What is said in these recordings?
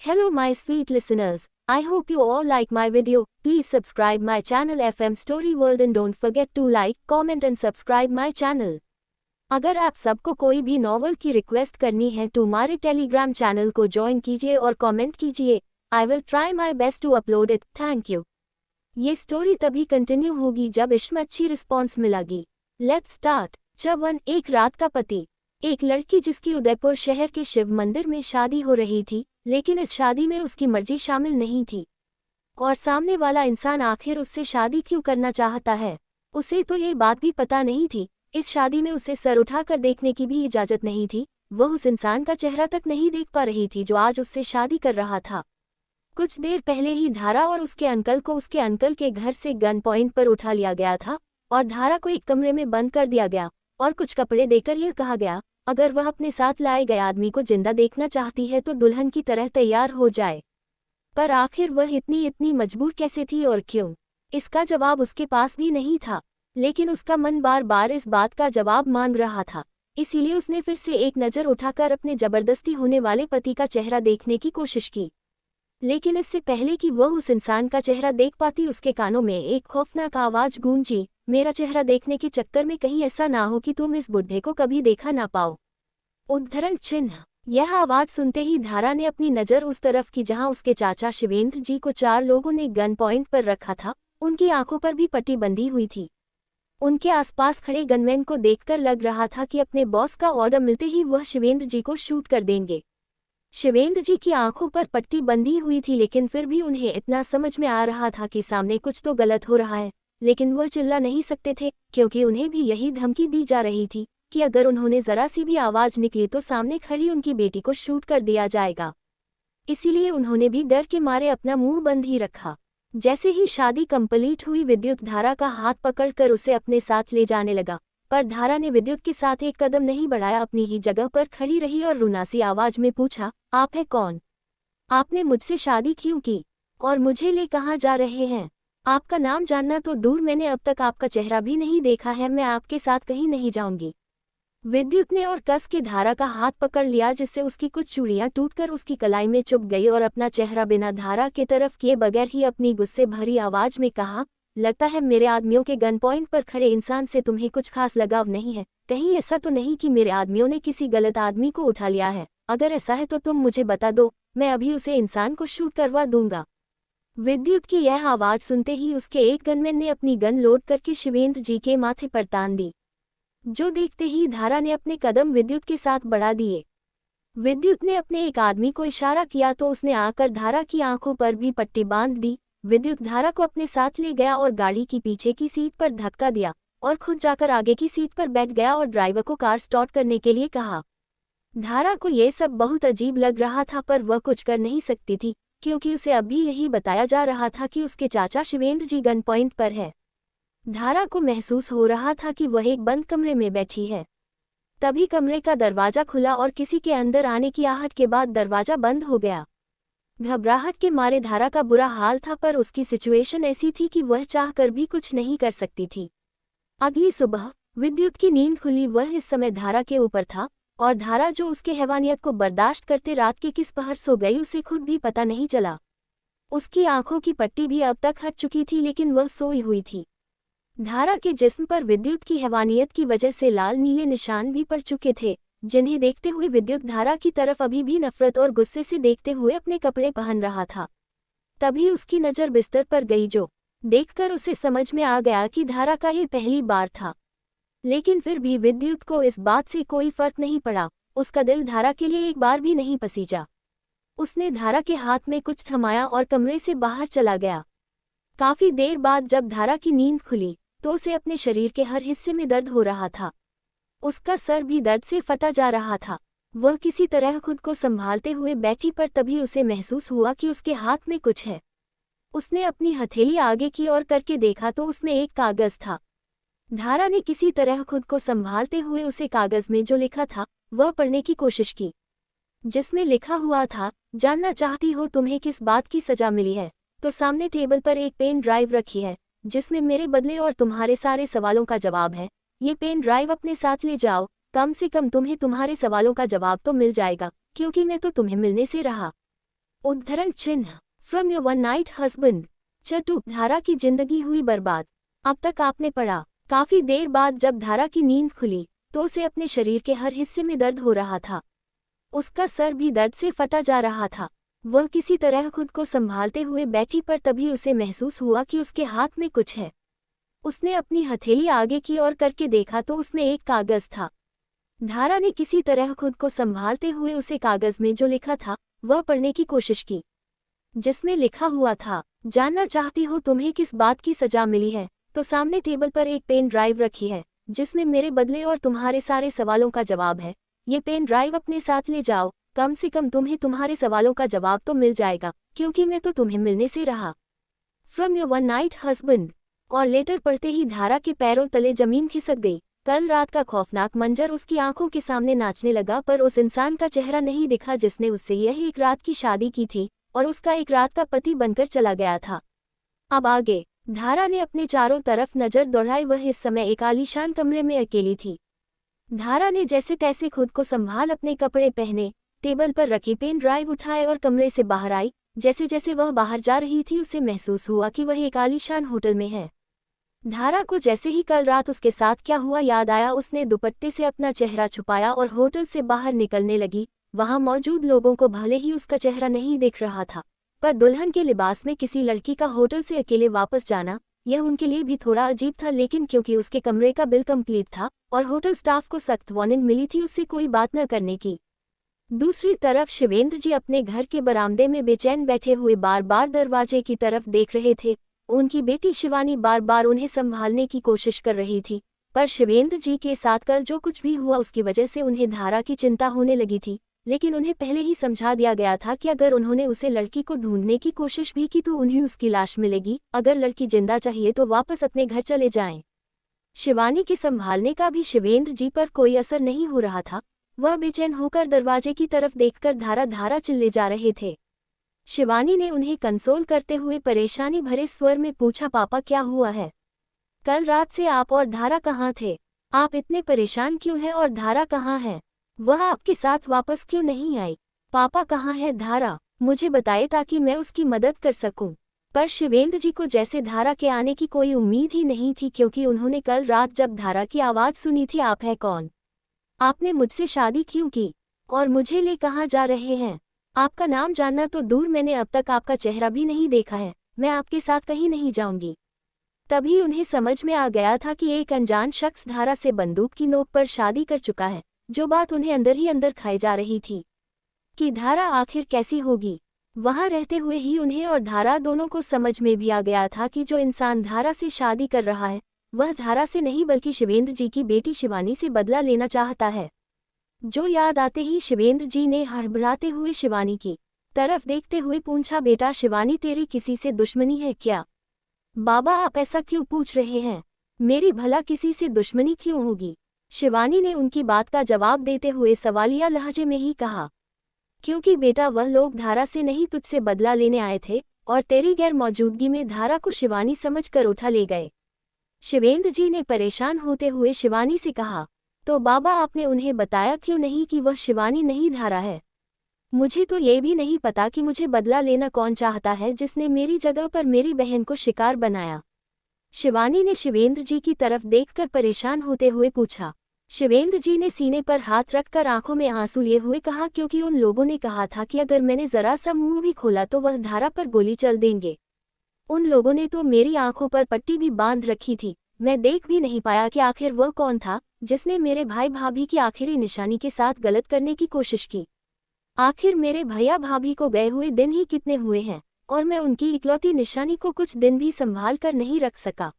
Hello my sweet listeners, I hope you all like my video. Please subscribe my channel FM Story World and don't forget to like, comment and subscribe my channel. अगर आप सबको कोई भी novel की request करनी है तो हमारे टेलीग्राम चैनल को ज्वाइन कीजिए और कमेंट कीजिए. I will try my best to upload it. Thank you. ये स्टोरी तभी कंटिन्यू होगी जब इसमें अच्छी रिस्पॉन्स मिलेगी. Let's start. 54. एक रात का पति. एक लड़की जिसकी उदयपुर शहर के शिव मंदिर में शादी हो रही थी, लेकिन इस शादी में उसकी मर्जी शामिल नहीं थी. और सामने वाला इंसान आखिर उससे शादी क्यों करना चाहता है, उसे तो ये बात भी पता नहीं थी. इस शादी में उसे सर उठाकर देखने की भी इजाजत नहीं थी. वह उस इंसान का चेहरा तक नहीं देख पा रही थी जो आज उससे शादी कर रहा था. कुछ देर पहले ही धारा और उसके अंकल को उसके अंकल के घर से गन पॉइंट पर उठा लिया गया था और धारा को एक कमरे में बंद कर दिया गया और कुछ कपड़े देकर यह कहा गया, अगर वह अपने साथ लाए गए आदमी को जिंदा देखना चाहती है तो दुल्हन की तरह तैयार हो जाए. पर आखिर वह इतनी मजबूर कैसे थी और क्यों? इसका जवाब उसके पास भी नहीं था, लेकिन उसका मन बार बार इस बात का जवाब मांग रहा था. इसीलिए उसने फिर से एक नज़र उठाकर अपने जबरदस्ती होने वाले पति का चेहरा देखने की कोशिश की. लेकिन इससे पहले कि वह उस इंसान का चेहरा देख पाती, उसके कानों में एक खौफनाक आवाज गूंजी, मेरा चेहरा देखने के चक्कर में कहीं ऐसा ना हो कि तुम इस बुढ़े को कभी देखा ना पाओ. उद्धरण चिन्ह. यह आवाज सुनते ही धारा ने अपनी नज़र उस तरफ की जहां उसके चाचा शिवेंद्र जी को 4 लोगों ने गन पॉइंट पर रखा था. उनकी आंखों पर भी पट्टी बंधी हुई थी. उनके आसपास खड़े गनमैन को देखकर लग रहा था कि अपने बॉस का ऑर्डर मिलते ही वह शिवेंद्र जी को शूट कर देंगे. शिवेंद्र जी की आंखों पर पट्टी बंधी हुई थी, लेकिन फिर भी उन्हें इतना समझ में आ रहा था कि सामने कुछ तो गलत हो रहा है. लेकिन वह चिल्ला नहीं सकते थे, क्योंकि उन्हें भी यही धमकी दी जा रही थी कि अगर उन्होंने जरा सी भी आवाज निकली तो सामने खड़ी उनकी बेटी को शूट कर दिया जाएगा. इसीलिए उन्होंने भी डर के मारे अपना मुंह बंद ही रखा. जैसे ही शादी कंप्लीट हुई, विद्युत धारा का हाथ पकड़कर उसे अपने साथ ले जाने लगा. पर धारा ने विद्युत के साथ एक कदम नहीं बढ़ाया, अपनी ही जगह पर खड़ी रही और रुनासी आवाज में पूछा, आप है कौन? आपने मुझसे शादी क्यों की? और मुझे ले कहाँ जा रहे हैं? आपका नाम जानना तो दूर, मैंने अब तक आपका चेहरा भी नहीं देखा है. मैं आपके साथ कहीं नहीं जाऊंगी. विद्युत ने और कस के धारा का हाथ पकड़ लिया, जिससे उसकी कुछ चूड़ियां टूटकर उसकी कलाई में चुभ गई और अपना चेहरा बिना धारा के तरफ किए बगैर ही अपनी गुस्से भरी आवाज में कहा, लगता है मेरे आदमियों के गन पॉइंट पर खड़े इंसान से तुम्हें कुछ खास लगाव नहीं है. कहीं ऐसा तो नहीं कि मेरे आदमियों ने किसी गलत आदमी को उठा लिया है? अगर ऐसा है तो तुम मुझे बता दो, मैं अभी उसे इंसान को शूट करवा दूंगा. विद्युत की यह आवाज सुनते ही उसके एक गनमैन ने अपनी गन लोड करके शिवेंद्र जी के माथे पर तान दी, जो देखते ही धारा ने अपने कदम विद्युत के साथ बढ़ा दिए. विद्युत ने अपने एक आदमी को इशारा किया तो उसने आकर धारा की आंखों पर भी पट्टी बांध दी. विद्युत धारा को अपने साथ ले गया और गाड़ी की पीछे की सीट पर धक्का दिया और खुद जाकर आगे की सीट पर बैठ गया और ड्राइवर को कार स्टार्ट करने के लिए कहा. धारा को यह सब बहुत अजीब लग रहा था, पर वह कुछ कर नहीं सकती थी, क्योंकि उसे अभी यही बताया जा रहा था कि उसके चाचा शिवेंद्र जी गन पॉइंट पर है. धारा को महसूस हो रहा था कि वह एक बंद कमरे में बैठी है. तभी कमरे का दरवाजा खुला और किसी के अंदर आने की आहट के बाद दरवाजा बंद हो गया. घबराहट के मारे धारा का बुरा हाल था, पर उसकी सिचुएशन ऐसी थी कि वह चाहकर भी कुछ नहीं कर सकती थी. अगली सुबह विद्युत की नींद खुली. वह इस समय धारा के ऊपर था और धारा जो उसके हैवानियत को बर्दाश्त करते रात के किस पहर सो गई उसे खुद भी पता नहीं चला. उसकी आंखों की पट्टी भी अब तक हट चुकी थी, लेकिन वह सोई हुई थी. धारा के जिस्म पर विद्युत की हैवानियत की वजह से लाल नीले निशान भी पड़ चुके थे, जिन्हें देखते हुए विद्युत धारा की तरफ अभी भी नफरत और गुस्से से देखते हुए अपने कपड़े पहन रहा था. तभी उसकी नज़र बिस्तर पर गई, जो देखकर उसे समझ में आ गया कि धारा का ये पहली बार था. लेकिन फिर भी विद्युत को इस बात से कोई फर्क नहीं पड़ा. उसका दिल धारा के लिए एक बार भी नहीं पसीजा. उसने धारा के हाथ में कुछ थमाया और कमरे से बाहर चला गया. काफी देर बाद जब धारा की नींद खुली तो उसे अपने शरीर के हर हिस्से में दर्द हो रहा था. उसका सर भी दर्द से फटा जा रहा था. वह किसी तरह खुद को संभालते हुए बैठी, पर तभी उसे महसूस हुआ कि उसके हाथ में कुछ है. उसने अपनी हथेली आगे की ओर करके देखा तो उसमें एक कागज था. धारा ने किसी तरह खुद को संभालते हुए उसे कागज में जो लिखा था वह पढ़ने की कोशिश की, जिसमें लिखा हुआ था, जानना चाहती हो तुम्हें किस बात की सजा मिली है, तो सामने टेबल पर एक पेन ड्राइव रखी है जिसमें मेरे बदले और तुम्हारे सारे सवालों का जवाब है. ये पेन ड्राइव अपने साथ ले जाओ, कम से कम तुम्हें तुम्हारे सवालों का जवाब तो मिल जाएगा, क्योंकि मैं तो तुम्हें मिलने से रहा. उद्धरण चिन्ह from your one night husband. चटुक धारा की जिंदगी हुई बर्बाद। अब तक आपने पढ़ा। काफी देर बाद जब धारा की नींद खुली तो उसे अपने शरीर के हर हिस्से में दर्द हो रहा था। उसका सर भी दर्द से फटा जा रहा था। वह किसी तरह खुद को संभालते हुए बैठी, पर तभी उसे महसूस हुआ कि उसके हाथ में कुछ है। उसने अपनी हथेली आगे की ओर करके देखा तो उसमें एक कागज था। धारा ने किसी तरह खुद को संभालते हुए उसे कागज में जो लिखा था वह पढ़ने की कोशिश की, जिसमें लिखा हुआ था, जानना चाहती हो तुम्हें किस बात की सजा मिली है, तो सामने टेबल पर एक पेन ड्राइव रखी है जिसमें मेरे बदले और तुम्हारे सारे सवालों का जवाब है। ये पेन ड्राइव अपने साथ ले जाओ, कम से कम तुम्हें तुम्हारे सवालों का जवाब तो मिल जाएगा, क्योंकि मैं तो तुम्हें मिलने से रहा। From your one night husband. और लेटर पढ़ते ही धारा के पैरों तले जमीन खिसक गई। कल रात का खौफनाक मंजर उसकी आंखों के सामने नाचने लगा, पर उस इंसान का चेहरा नहीं दिखा जिसने उससे यह एक रात की शादी की थी और उसका एक रात का पति बनकर चला गया था। अब आगे धारा ने अपने चारों तरफ नजर दौड़ाई। वह इस समय एक आलीशान कमरे में अकेली थी। धारा ने जैसे तैसे खुद को संभाल अपने कपड़े पहने, टेबल पर रखी पेन ड्राइव उठाए और कमरे से बाहर आई। जैसे जैसे वह बाहर जा रही थी उसे महसूस हुआ कि वह एक आलीशान होटल में है। धारा को जैसे ही कल रात उसके साथ क्या हुआ याद आया, उसने दुपट्टे से अपना चेहरा छुपाया और होटल से बाहर निकलने लगी। वहां मौजूद लोगों को भले ही उसका चेहरा नहीं दिख रहा था, पर दुल्हन के लिबास में किसी लड़की का होटल से अकेले वापस जाना, यह उनके लिए भी थोड़ा अजीब था। लेकिन क्योंकि उसके कमरे का बिल कंप्लीट था और होटल स्टाफ को सख्त वार्निंग मिली थी उससे कोई बात न करने की। दूसरी तरफ शिवेंद्र जी अपने घर के बरामदे में बेचैन बैठे हुए बार बार दरवाजे की तरफ देख रहे थे। उनकी बेटी शिवानी बार बार उन्हें संभालने की कोशिश कर रही थी, पर शिवेंद्र जी के साथ कल जो कुछ भी हुआ उसकी वजह से उन्हें धारा की चिंता होने लगी थी। लेकिन उन्हें पहले ही समझा दिया गया था कि अगर उन्होंने उसे लड़की को ढूंढने की कोशिश भी की तो उन्हें उसकी लाश मिलेगी। अगर लड़की जिंदा चाहिए तो वापस अपने घर चले जाएं। शिवानी के संभालने का भी शिवेंद्र जी पर कोई असर नहीं हो रहा था। वह बेचैन होकर दरवाजे की तरफ देखकर धारा धारा चिल्ले जा रहे थे। शिवानी ने उन्हें कंसोल करते हुए परेशानी भरे स्वर में पूछा, पापा क्या हुआ है? कल रात से आप और धारा कहाँ थे? आप इतने परेशान क्यों हैं और धारा कहाँ है? वह आपके साथ वापस क्यों नहीं आई? पापा कहाँ है धारा? मुझे बताए ताकि मैं उसकी मदद कर सकूं। पर शिवेंद्र जी को जैसे धारा के आने की कोई उम्मीद ही नहीं थी, क्योंकि उन्होंने कल रात जब धारा की आवाज़ सुनी थी, आप है कौन? आपने मुझसे शादी क्यों की? और मुझे ले कहाँ जा रहे हैं? आपका नाम जानना तो दूर, मैंने अब तक आपका चेहरा भी नहीं देखा है। मैं आपके साथ कहीं नहीं जाऊंगी। तभी उन्हें समझ में आ गया था कि एक अनजान शख्स धारा से बंदूक की नोक पर शादी कर चुका है। जो बात उन्हें अंदर ही अंदर खाई जा रही थी कि धारा आखिर कैसी होगी। वहां रहते हुए ही उन्हें और धारा दोनों को समझ में भी आ गया था कि जो इंसान धारा से शादी कर रहा है वह धारा से नहीं बल्कि शिवेंद्र जी की बेटी शिवानी से बदला लेना चाहता है। जो याद आते ही शिवेंद्र जी ने हड़बड़ाते हुए शिवानी की तरफ देखते हुए पूछा, बेटा शिवानी तेरी किसी से दुश्मनी है क्या? बाबा आप ऐसा क्यों पूछ रहे हैं? मेरी भला किसी से दुश्मनी क्यों होगी? शिवानी ने उनकी बात का जवाब देते हुए सवालिया लहजे में ही कहा, क्योंकि बेटा वह लोग धारा से नहीं तुझसे बदला लेने आए थे और तेरी गैर मौजूदगी में धारा को शिवानी समझकर उठा ले गए। शिवेंद्र जी ने परेशान होते हुए शिवानी से कहा, तो बाबा आपने उन्हें बताया क्यों नहीं कि वह शिवानी नहीं धारा है? मुझे तो ये भी नहीं पता कि मुझे बदला लेना कौन चाहता है जिसने मेरी जगह पर मेरी बहन को शिकार बनाया। शिवानी ने शिवेंद्र जी की तरफ देखकर परेशान होते हुए पूछा। शिवेंद्र जी ने सीने पर हाथ रखकर आंखों में आंसू लिए हुए कहा, क्योंकि उन लोगों ने कहा था कि अगर मैंने जरा सा मुंह भी खोला तो वह धारा पर गोली चल देंगे। उन लोगों ने तो मेरी आंखों पर पट्टी भी बांध रखी थी। मैं देख भी नहीं पाया कि आखिर वह कौन था जिसने मेरे भाई भाभी की आखिरी निशानी के साथ गलत करने की कोशिश की। आखिर मेरे भैया भाभी को गए हुए दिन ही कितने हुए हैं और मैं उनकी इकलौती निशानी को कुछ दिन भी संभाल कर नहीं रख सका।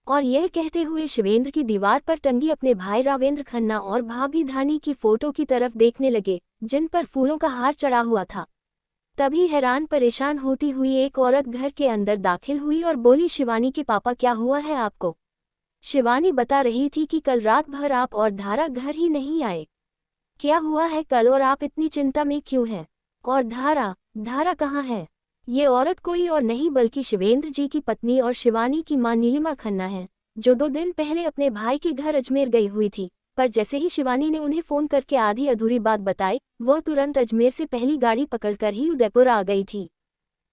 और यह कहते हुए शिवेंद्र की दीवार पर टंगी अपने भाई रावेंद्र खन्ना और भाभी धानी की फोटो की तरफ देखने लगे, जिन पर फूलों का हार चढ़ा हुआ था। तभी हैरान परेशान होती हुई एक औरत घर के अंदर दाखिल हुई और बोली, शिवानी के पापा क्या हुआ है आपको? शिवानी बता रही थी कि कल रात भर आप और धारा घर ही नहीं आए। क्या हुआ है कल और आप इतनी चिंता में क्यों हैं? और धारा कहाँ है? ये औरत कोई और नहीं बल्कि शिवेंद्र जी की पत्नी और शिवानी की मां नीलिमा खन्ना है, जो 2 दिन पहले अपने भाई के घर अजमेर गई हुई थी। पर जैसे ही शिवानी ने उन्हें फोन करके आधी अधूरी बात बताई, वह तुरंत अजमेर से पहली गाड़ी पकड़कर ही उदयपुर आ गई थी।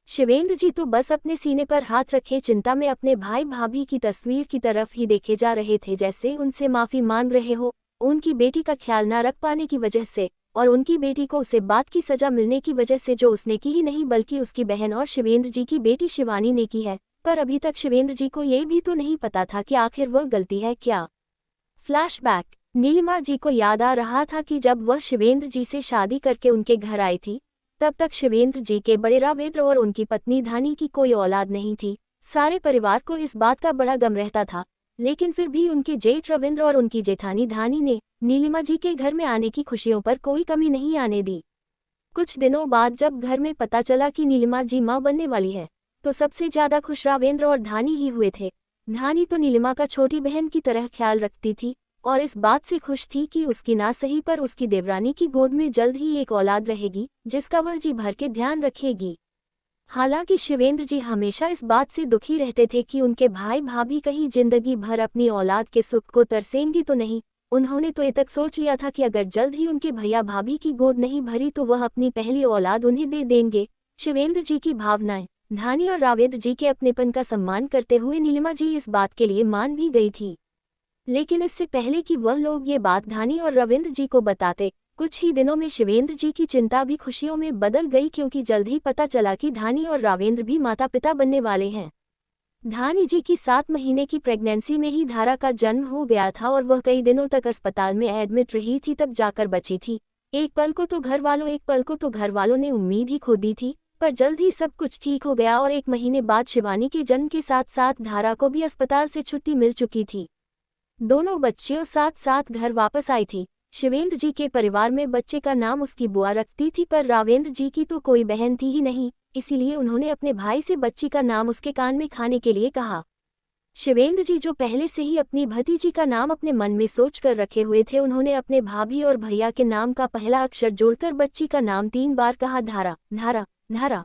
शिवेंद्र जी तो बस अपने सीने पर हाथ रखे चिंता में अपने भाई भाभी की तस्वीर की तरफ ही देखे जा रहे थे, जैसे उनसे माफी मांग रहे हो, उनकी बेटी का ख्याल न रख पाने की वजह से, और उनकी बेटी को उसे बात की सजा मिलने की वजह से, जो उसने की ही नहीं बल्कि उसकी बहन और शिवेंद्र जी की बेटी शिवानी ने की है। पर अभी तक शिवेंद्र जी को ये भी तो नहीं पता था कि आखिर वह गलती है क्या। फ्लैशबैक। नीलिमा जी को याद आ रहा था कि जब वह शिवेंद्र जी से शादी करके उनके घर आई थी, तब तक शिवेंद्र जी के बड़े रावेंद्र और उनकी पत्नी धानी की कोई औलाद नहीं थी। सारे परिवार को इस बात का बड़ा गम रहता था, लेकिन फिर भी उनके जेठ रविंद्र और उनकी जेठानी धानी ने नीलिमा जी के घर में आने की खुशियों पर कोई कमी नहीं आने दी। कुछ दिनों बाद जब घर में पता चला कि नीलिमा जी मां बनने वाली है, तो सबसे ज्यादा खुश रावेंद्र और धानी ही हुए थे। धानी तो नीलिमा का छोटी बहन की तरह ख्याल रखती थी और इस बात से खुश थी कि उसकी ना सही पर उसकी देवरानी की गोद में जल्द ही एक औलाद रहेगी, जिसका वह जी भर के ध्यान रखेगी। हालांकि शिवेंद्र जी हमेशा इस बात से दुखी रहते थे कि उनके भाई भाभी कहीं जिंदगी भर अपनी औलाद के सुख को तरसेंगे तो नहीं। उन्होंने तो ये तक सोच लिया था कि अगर जल्द ही उनके भैया भाभी की गोद नहीं भरी तो वह अपनी पहली औलाद उन्हें दे देंगे। शिवेंद्र जी की भावनाएं धानी और रावेंद्र जी के अपनेपन का सम्मान करते हुए नीलिमा जी इस बात के लिए मान भी गई थी। लेकिन इससे पहले कि वह लोग ये बात धानी और रविंद्र जी को बताते, कुछ ही दिनों में शिवेंद्र जी की चिंता भी खुशियों में बदल गई, क्योंकि जल्द ही पता चला कि धानी और रावेंद्र भी माता पिता बनने वाले हैं। धानी जी की 7 महीने की प्रेगनेंसी में ही धारा का जन्म हो गया था और वह कई दिनों तक अस्पताल में एडमिट रही थी, तब जाकर बची थी। एक पल को तो घर वालों ने उम्मीद ही खो दी थी, पर जल्द ही सब कुछ ठीक हो गया और 1 महीने बाद शिवानी के जन्म के साथ साथ धारा को भी अस्पताल से छुट्टी मिल चुकी थी। दोनों बच्चियों साथ साथ घर वापस आई थी। शिवेंद्र जी के परिवार में बच्चे का नाम उसकी बुआ रखती थी, पर रावेंद्र जी की तो कोई बहन थी ही नहीं, इसीलिए उन्होंने अपने भाई से बच्ची का नाम उसके कान में खाने के लिए कहा। शिवेंद्र जी जो पहले से ही अपनी भतीजी का नाम अपने मन में सोच कर रखे हुए थे, उन्होंने अपने भाभी और भैया के नाम का पहला अक्षर जोड़कर बच्ची का नाम 3 बार कहा, धारा धारा धारा।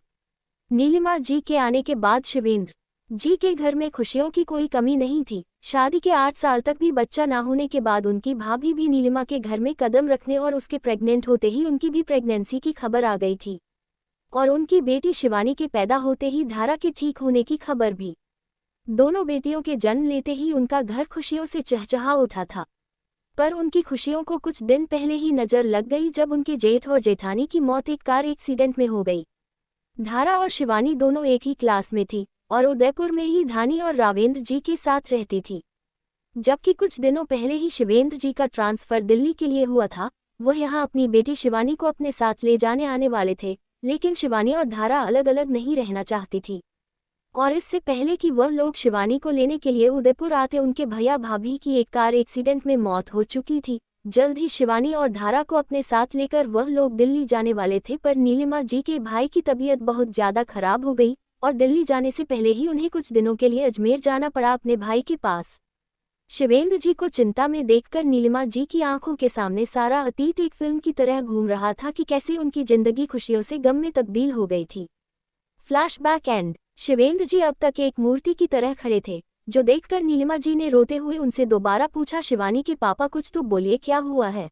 नीलिमा जी के आने के बाद शिवेंद्र जी के घर में खुशियों की कोई कमी नहीं थी। शादी के 8 साल तक भी बच्चा ना होने के बाद उनकी भाभी भी नीलिमा के घर में कदम रखने और उसके प्रेग्नेंट होते ही उनकी भी प्रेगनेंसी की खबर आ गई थी, और उनकी बेटी शिवानी के पैदा होते ही धारा के ठीक होने की खबर भी। दोनों बेटियों के जन्म लेते ही उनका घर खुशियों से चहचहा उठा था। पर उनकी खुशियों को कुछ दिन पहले ही नजर लग गई, जब उनके जेठ और जेठानी की मौत एक कार एक्सीडेंट में हो गई। धारा और शिवानी दोनों एक ही क्लास में थी और उदयपुर में ही धानी और रावेंद्र जी के साथ रहती थी। जबकि कुछ दिनों पहले ही शिवेंद्र जी का ट्रांसफर दिल्ली के लिए हुआ था, वह यहाँ अपनी बेटी शिवानी को अपने साथ ले जाने आने वाले थे, लेकिन शिवानी और धारा अलग अलग नहीं रहना चाहती थी। और इससे पहले कि वह लोग शिवानी को लेने के लिए उदयपुर आते, उनके भैया भाभी की एक कार एक्सीडेंट में मौत हो चुकी थी। जल्द ही शिवानी और धारा को अपने साथ लेकर वह लोग दिल्ली जाने वाले थे, पर नीलिमा जी के भाई की तबीयत बहुत ज्यादा खराब हो गई और दिल्ली जाने से पहले ही उन्हें कुछ दिनों के लिए अजमेर जाना पड़ा अपने भाई के पास। शिवेंद्र जी को चिंता में देखकर नीलिमा जी की आंखों के सामने सारा अतीत एक फिल्म की तरह घूम रहा था कि कैसे उनकी जिंदगी खुशियों से गम में तब्दील हो गई थी। Flashback and. शिवेंद्र जी अब तक एक मूर्ति की तरह खड़े थे, जो देखकर नीलिमा जी ने रोते हुए उनसे दोबारा पूछा, शिवानी के पापा कुछ तो बोलिए, क्या हुआ है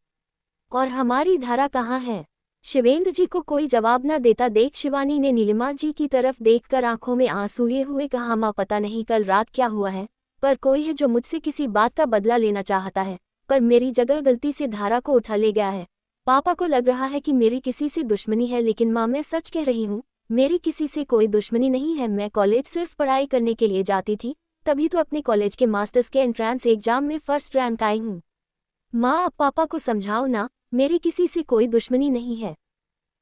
और हमारी धारा कहाँ है। शिवेंद्र जी को कोई जवाब न देता देख शिवानी ने नीलिमा जी की तरफ देखकर आंखों में आंसू लिए हुए कहा, माँ पता नहीं कल रात क्या हुआ है, पर कोई है जो मुझसे किसी बात का बदला लेना चाहता है, पर मेरी जगह गलती से धारा को उठा ले गया है। पापा को लग रहा है कि मेरी किसी से दुश्मनी है, लेकिन माँ मैं सच कह रही हूँ, मेरी किसी से कोई दुश्मनी नहीं है। मैं कॉलेज सिर्फ पढ़ाई करने के लिए जाती थी, तभी तो अपने कॉलेज के मास्टर्स के एंट्रेंस एग्जाम में फर्स्ट रैंक आई हूँ। माँ अब पापा को समझाओ ना, मेरी किसी से कोई दुश्मनी नहीं है।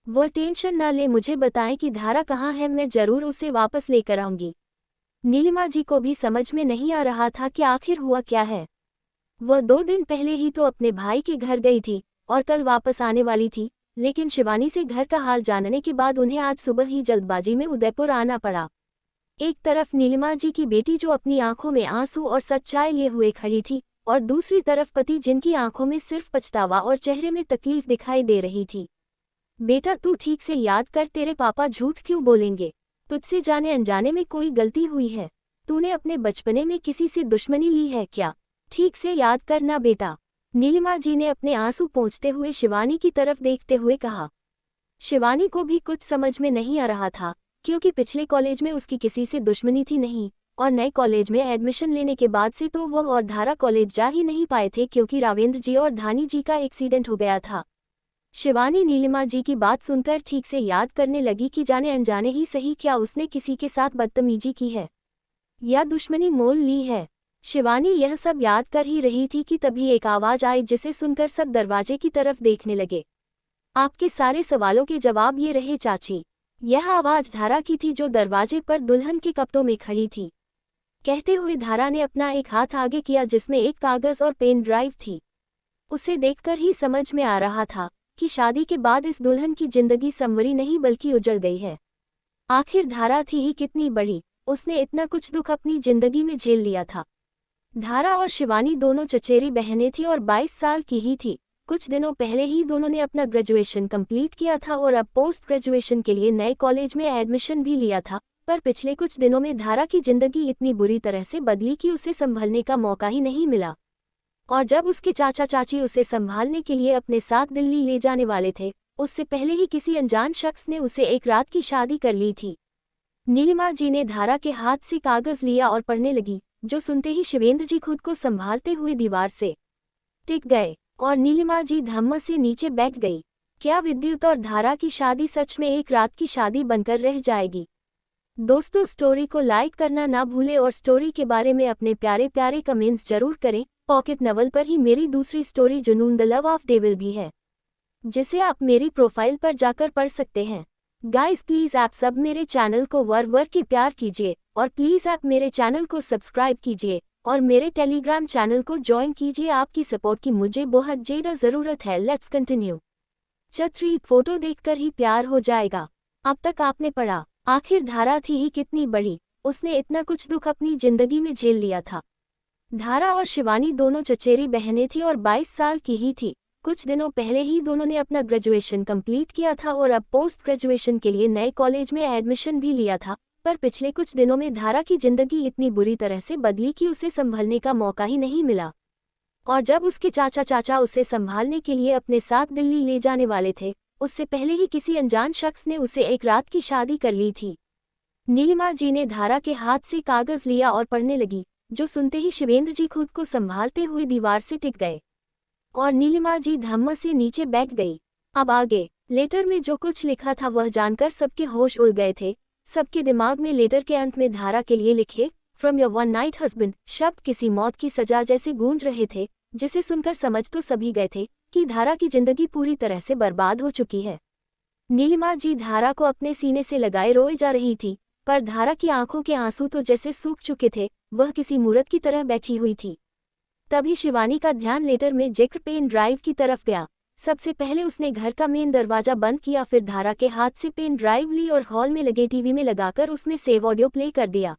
वो टेंशन ना ले, मुझे बताएं कि धारा कहाँ है, मैं जरूर उसे वापस लेकर आऊंगी। नीलिमा जी को भी समझ में नहीं आ रहा था कि आखिर हुआ क्या है। वह 2 दिन पहले ही तो अपने भाई के घर गई थी और कल वापस आने वाली थी, लेकिन शिवानी से घर का हाल जानने के बाद उन्हें आज सुबह ही जल्दबाजी में उदयपुर आना पड़ा। एक तरफ नीलिमा जी की बेटी जो अपनी आंखों में आंसू और सच्चाई लिए हुए खड़ी थी, और दूसरी तरफ पति जिनकी आंखों में सिर्फ पछतावा और चेहरे में तकलीफ दिखाई दे रही थी। बेटा तू ठीक से याद कर, तेरे पापा झूठ क्यों बोलेंगे? तुझसे जाने अनजाने में कोई गलती हुई है? तूने अपने बचपने में किसी से दुश्मनी ली है क्या? ठीक से याद करना बेटा। नीलिमा जी ने अपने आंसू पोंछते हुए शिवानी की तरफ देखते हुए कहा। शिवानी को भी कुछ समझ में नहीं आ रहा था, क्योंकि पिछले कॉलेज में उसकी किसी से दुश्मनी थी नहीं, और नए कॉलेज में एडमिशन लेने के बाद से तो वह और धारा कॉलेज जा ही नहीं पाए थे क्योंकि रावेंद्र जी और धानी जी का एक्सीडेंट हो गया था। शिवानी नीलिमा जी की बात सुनकर ठीक से याद करने लगी कि जाने अनजाने ही सही क्या उसने किसी के साथ बदतमीजी की है या दुश्मनी मोल ली है। शिवानी यह सब याद कर ही रही थी कि तभी एक आवाज आई जिसे सुनकर सब दरवाजे की तरफ देखने लगे। आपके सारे सवालों के जवाब ये रहे चाची। यह आवाज धारा की थी जो दरवाजे पर दुल्हन के कपड़ों में खड़ी थी। कहते हुए धारा ने अपना एक हाथ आगे किया जिसमें एक कागज और पेन ड्राइव थी। उसे देखकर ही समझ में आ रहा था कि शादी के बाद इस दुल्हन की जिंदगी संवरी नहीं बल्कि उजड़ गई है। आखिर धारा थी ही कितनी बड़ी, उसने इतना कुछ दुख अपनी जिंदगी में झेल लिया था। धारा और शिवानी दोनों चचेरी बहनें थीं और 22 साल की ही थी। कुछ दिनों पहले ही दोनों ने अपना ग्रेजुएशन कंप्लीट किया था और अब पोस्ट ग्रेजुएशन के लिए नए कॉलेज में एडमिशन भी लिया था। पर पिछले कुछ दिनों में धारा की जिंदगी इतनी बुरी तरह से बदली कि उसे संभलने का मौका ही नहीं मिला। और जब उसके चाचा चाची उसे संभालने के लिए अपने साथ दिल्ली ले जाने वाले थे, उससे पहले ही किसी अनजान शख्स ने उसे एक रात की शादी कर ली थी। नीलिमा जी ने धारा के हाथ से कागज लिया और पढ़ने लगी, जो सुनते ही शिवेंद्र जी खुद को संभालते हुए दीवार से टिक गए और नीलिमा जी धम्म से नीचे बैठ गई। क्या विद्युत और धारा की शादी सच में एक रात की शादी बनकर रह जाएगी? दोस्तों, स्टोरी को लाइक करना ना भूलें और स्टोरी के बारे में अपने प्यारे प्यारे कमेंट्स जरूर करें। पॉकेट नवल पर ही मेरी दूसरी स्टोरी जुनून द लव ऑफ डेविल भी है, जिसे आप मेरी प्रोफाइल पर जाकर पढ़ सकते हैं। गाइस, प्लीज़ आप सब मेरे चैनल को वर के प्यार कीजिए और प्लीज़ आप मेरे चैनल को सब्सक्राइब कीजिए और मेरे टेलीग्राम चैनल को ज्वाइन कीजिए। आपकी सपोर्ट की मुझे बहुत ज़्यादा ज़रूरत है। Let's continue. छतरी फोटो देखकर ही प्यार हो जाएगा। अब तक आपने पढ़ा, आखिर धारा थी ही कितनी बड़ी, उसने इतना कुछ दुख अपनी जिंदगी में झेल लिया था। धारा और शिवानी दोनों चचेरी बहनें थीं और 22 साल की ही थी। कुछ दिनों पहले ही दोनों ने अपना ग्रेजुएशन कंप्लीट किया था और अब पोस्ट ग्रेजुएशन के लिए नए कॉलेज में एडमिशन भी लिया था। पर पिछले कुछ दिनों में धारा की जिंदगी इतनी बुरी तरह से बदली कि उसे संभलने का मौका ही नहीं मिला। और जब उसके चाचा उसे संभालने के लिए अपने साथ दिल्ली ले जाने वाले थे, उससे पहले ही किसी अनजान शख्स ने उसे एक रात की शादी कर ली थी। नीलिमा जी ने धारा के हाथ से कागज लिया और पढ़ने लगी, जो सुनते ही शिवेंद्र जी खुद को संभालते हुए दीवार से टिक गए और नीलिमा जी धम्म से नीचे बैठ गई। अब आगे लेटर में जो कुछ लिखा था वह जानकर सबके होश उड़ गए थे। सबके दिमाग में लेटर के अंत में धारा के लिए लिखे from your one night husband शब्द किसी मौत की सजा जैसे गूंज रहे थे, जिसे सुनकर समझ तो सभी गए थे कि धारा की जिंदगी पूरी तरह से बर्बाद हो चुकी है। नीलिमा जी धारा को अपने सीने से लगाए रोए जा रही थी, पर धारा की आंखों के आंसू तो जैसे सूख चुके थे, वह किसी मूर्त की तरह बैठी हुई थी। तभी शिवानी का ध्यान लेटर में जिक्र पेन ड्राइव की तरफ गया। सबसे पहले उसने घर का मेन दरवाजा बंद किया, फिर धारा के हाथ से पेन ड्राइव ली और हॉल में लगे टीवी में लगाकर उसमें सेव ऑडियो प्ले कर दिया।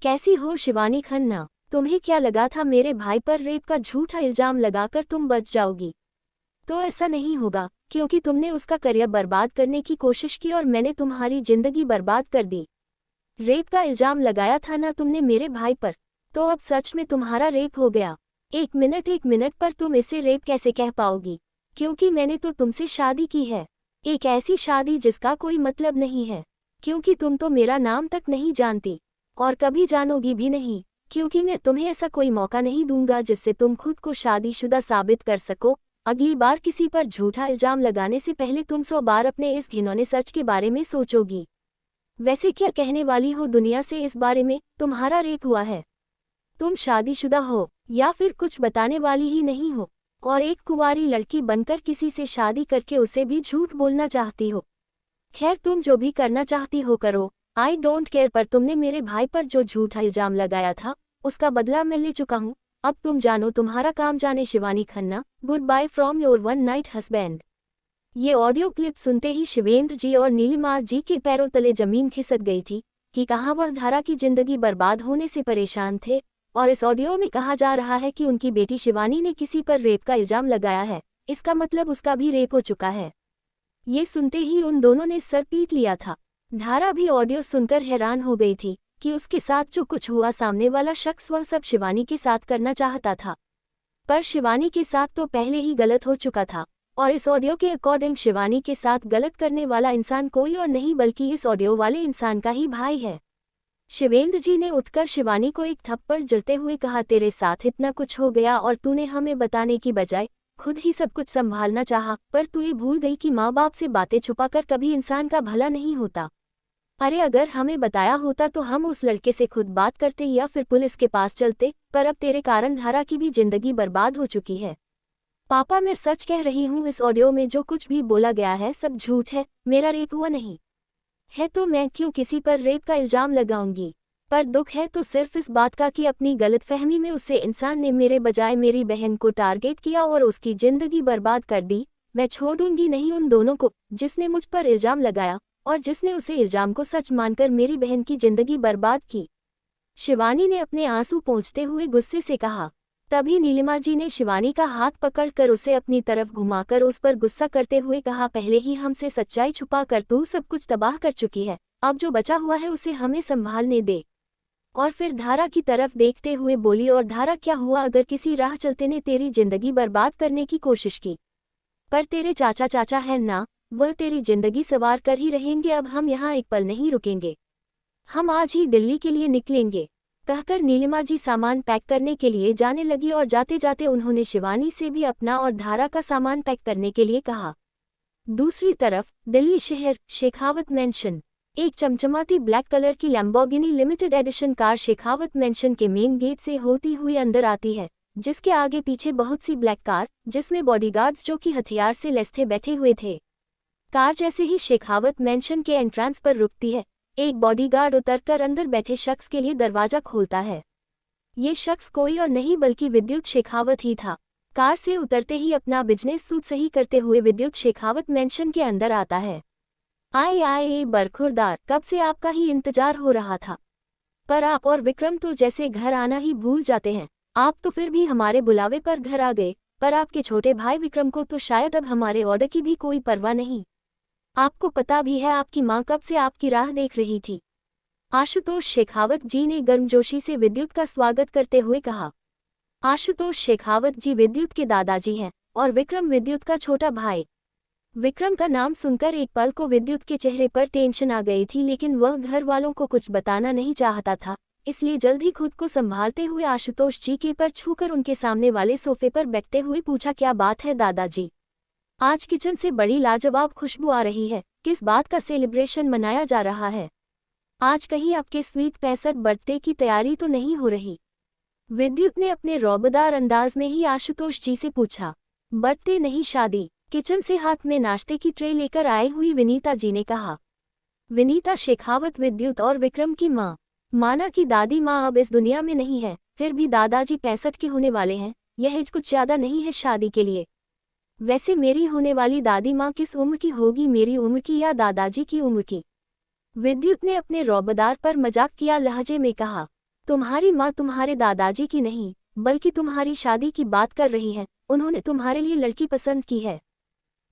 कैसी हो शिवानी खन्ना, तुम्हें क्या लगा था मेरे भाई पर रेप का झूठा इल्जाम लगाकर तुम बच जाओगी? तो ऐसा नहीं होगा, क्योंकि तुमने उसका करियर बर्बाद करने की कोशिश की और मैंने तुम्हारी जिंदगी बर्बाद कर दी। रेप का इल्जाम लगाया था ना तुमने मेरे भाई पर, तो अब सच में तुम्हारा रेप हो गया। एक मिनट पर तुम इसे रेप कैसे कह पाओगी? क्योंकि मैंने तो तुमसे शादी की है, एक ऐसी शादी जिसका कोई मतलब नहीं है, क्योंकि तुम तो मेरा नाम तक नहीं जानती और कभी जानोगी भी नहीं, क्योंकि मैं तुम्हें ऐसा कोई मौका नहीं दूंगा जिससे तुम खुद को शादीशुदा साबित कर सको। अगली बार किसी पर झूठा इल्जाम लगाने से पहले तुम 100 बार अपने इस घिनौने सच के बारे में सोचोगी। वैसे क्या कहने वाली हो दुनिया से इस बारे में? तुम्हारा रेप हुआ है, तुम शादीशुदा हो या फिर कुछ बताने वाली ही नहीं हो और एक कुंवारी लड़की बनकर किसी से शादी करके उसे भी झूठ बोलना चाहती हो। खैर, तुम जो भी करना चाहती हो करो, आई डोंट केयर, पर तुमने मेरे भाई पर जो झूठा इल्जाम लगाया था उसका बदला मैं ले चुका हूँ। अब तुम जानो तुम्हारा काम जाने। Shivani Khanna, good bye from your one night husband. ये ऑडियो क्लिप सुनते ही शिवेंद्र जी और नीलिमा जी के पैरों तले जमीन खिसक गई थी कि कहाँ वह धारा की जिंदगी बर्बाद होने से परेशान थे और इस ऑडियो में कहा जा रहा है कि उनकी बेटी शिवानी ने किसी पर रेप का इल्जाम लगाया है। इसका मतलब उसका भी रेप हो चुका है। ये सुनते ही उन दोनों ने सर पीट लिया था। धारा भी ऑडियो सुनकर हैरान हो गई थी कि उसके साथ जो कुछ हुआ, सामने वाला शख्स वह सब शिवानी के साथ करना चाहता था। पर शिवानी के साथ तो पहले ही गलत हो चुका था, और इस ऑडियो के अकॉर्डिंग शिवानी के साथ गलत करने वाला इंसान कोई और नहीं बल्कि इस ऑडियो वाले इंसान का ही भाई है। शिवेंद्र जी ने उठकर शिवानी को एक थप्पड़ जड़ते हुए कहा, तेरे साथ इतना कुछ हो गया और तूने हमें बताने की बजाय खुद ही सब कुछ संभालना चाहा, पर तू ये भूल गई कि माँ बाप से बातें छुपाकर कभी इंसान का भला नहीं होता। अरे अगर हमें बताया होता तो हम उस लड़के से खुद बात करते या फिर पुलिस के पास चलते, पर अब तेरे कारण धारा की भी जिंदगी बर्बाद हो चुकी है। पापा मैं सच कह रही हूँ, इस ऑडियो में जो कुछ भी बोला गया है सब झूठ है, मेरा रेप हुआ नहीं है तो मैं क्यों किसी पर रेप का इल्जाम लगाऊंगी। पर दुख है तो सिर्फ इस बात का कि अपनी गलतफहमी में उससे इंसान ने मेरे बजाय मेरी बहन को टारगेट किया और उसकी जिंदगी बर्बाद कर दी। मैं छोड़ूंगी नहीं उन दोनों को, जिसने मुझ पर इल्जाम लगाया और जिसने उसे इल्जाम को सच मानकर मेरी बहन की जिंदगी बर्बाद की। शिवानी ने अपने आंसू पोंछते हुए गुस्से से कहा। तभी नीलिमा जी ने शिवानी का हाथ पकड़कर उसे अपनी तरफ घुमाकर उस पर गुस्सा करते हुए कहा, पहले ही हमसे सच्चाई छुपा कर तू सब कुछ तबाह कर चुकी है, अब जो बचा हुआ है उसे हमें संभालने दे। और फिर धारा की तरफ देखते हुए बोली, और धारा क्या हुआ अगर किसी राह चलते ने तेरी जिंदगी बर्बाद करने की कोशिश की, पर तेरे चाचा है ना, वह तेरी जिंदगी सवार कर ही रहेंगे। अब हम यहाँ एक पल नहीं रुकेंगे, हम आज ही दिल्ली के लिए निकलेंगे। कहकर नीलिमा जी सामान पैक करने के लिए जाने लगी और जाते जाते उन्होंने शिवानी से भी अपना और धारा का सामान पैक करने के लिए कहा। दूसरी तरफ दिल्ली शहर, शेखावत मेंशन। एक चमचमाती ब्लैक कलर की Lamborghini limited edition car Shekhawat mention के मेन गेट से होती हुई अंदर आती है, जिसके आगे पीछे बहुत सी ब्लैक कार, जिसमें बॉडीगार्ड्स जो कि हथियार से लैस थे बैठे हुए थे। कार जैसे ही शेखावत मेंशन के एंट्रेंस पर रुकती है, एक बॉडीगार्ड उतरकर अंदर बैठे शख्स के लिए दरवाजा खोलता है। ये शख्स कोई और नहीं बल्कि विद्युत शेखावत ही था। कार से उतरते ही अपना बिजनेस सूट सही करते हुए विद्युत शेखावत मेंशन के अंदर आता है। आए बरखुरदार, कब से आपका ही इंतजार हो रहा था, पर आप और विक्रम तो जैसे घर आना ही भूल जाते हैं। आप तो फिर भी हमारे बुलावे पर घर आ गए, पर आपके छोटे भाई विक्रम को तो शायद अब हमारे ऑर्डर की भी कोई परवाह नहीं। आपको पता भी है आपकी माँ कब से आपकी राह देख रही थी। आशुतोष शेखावत जी ने गर्मजोशी से विद्युत का स्वागत करते हुए कहा। आशुतोष शेखावत जी विद्युत के दादाजी हैं और विक्रम विद्युत का छोटा भाई। विक्रम का नाम सुनकर एक पल को विद्युत के चेहरे पर टेंशन आ गई थी, लेकिन वह घर वालों को कुछ बताना नहीं चाहता था, इसलिए जल्द ही खुद को संभालते हुए आशुतोष जी के पर छूकर उनके सामने वाले सोफे पर बैठते हुए पूछा, क्या बात है दादाजी, आज किचन से बड़ी लाजवाब खुशबू आ रही है, किस बात का सेलिब्रेशन मनाया जा रहा है? आज कहीं आपके स्वीट 65 बर्थडे की तैयारी तो नहीं हो रही? विद्युत ने अपने रौबदार अंदाज में ही आशुतोष जी से पूछा। बर्थडे नहीं, शादी। किचन से हाथ में नाश्ते की ट्रे लेकर आई हुई विनीता जी ने कहा। विनीता शेखावत विद्युत और विक्रम की माँ। माना कि दादी माँ अब इस दुनिया में नहीं है, फिर भी दादाजी 65 के होने वाले हैं, यह एज कुछ ज्यादा नहीं है शादी के लिए। वैसे मेरी होने वाली दादी माँ किस उम्र की होगी, मेरी उम्र की या दादाजी की उम्र की? विद्युत ने अपने रौबदार पर मजाक किया लहजे में कहा। तुम्हारी माँ तुम्हारे दादाजी की नहीं, बल्कि तुम्हारी शादी की बात कर रही है, उन्होंने तुम्हारे लिए लड़की पसंद की है।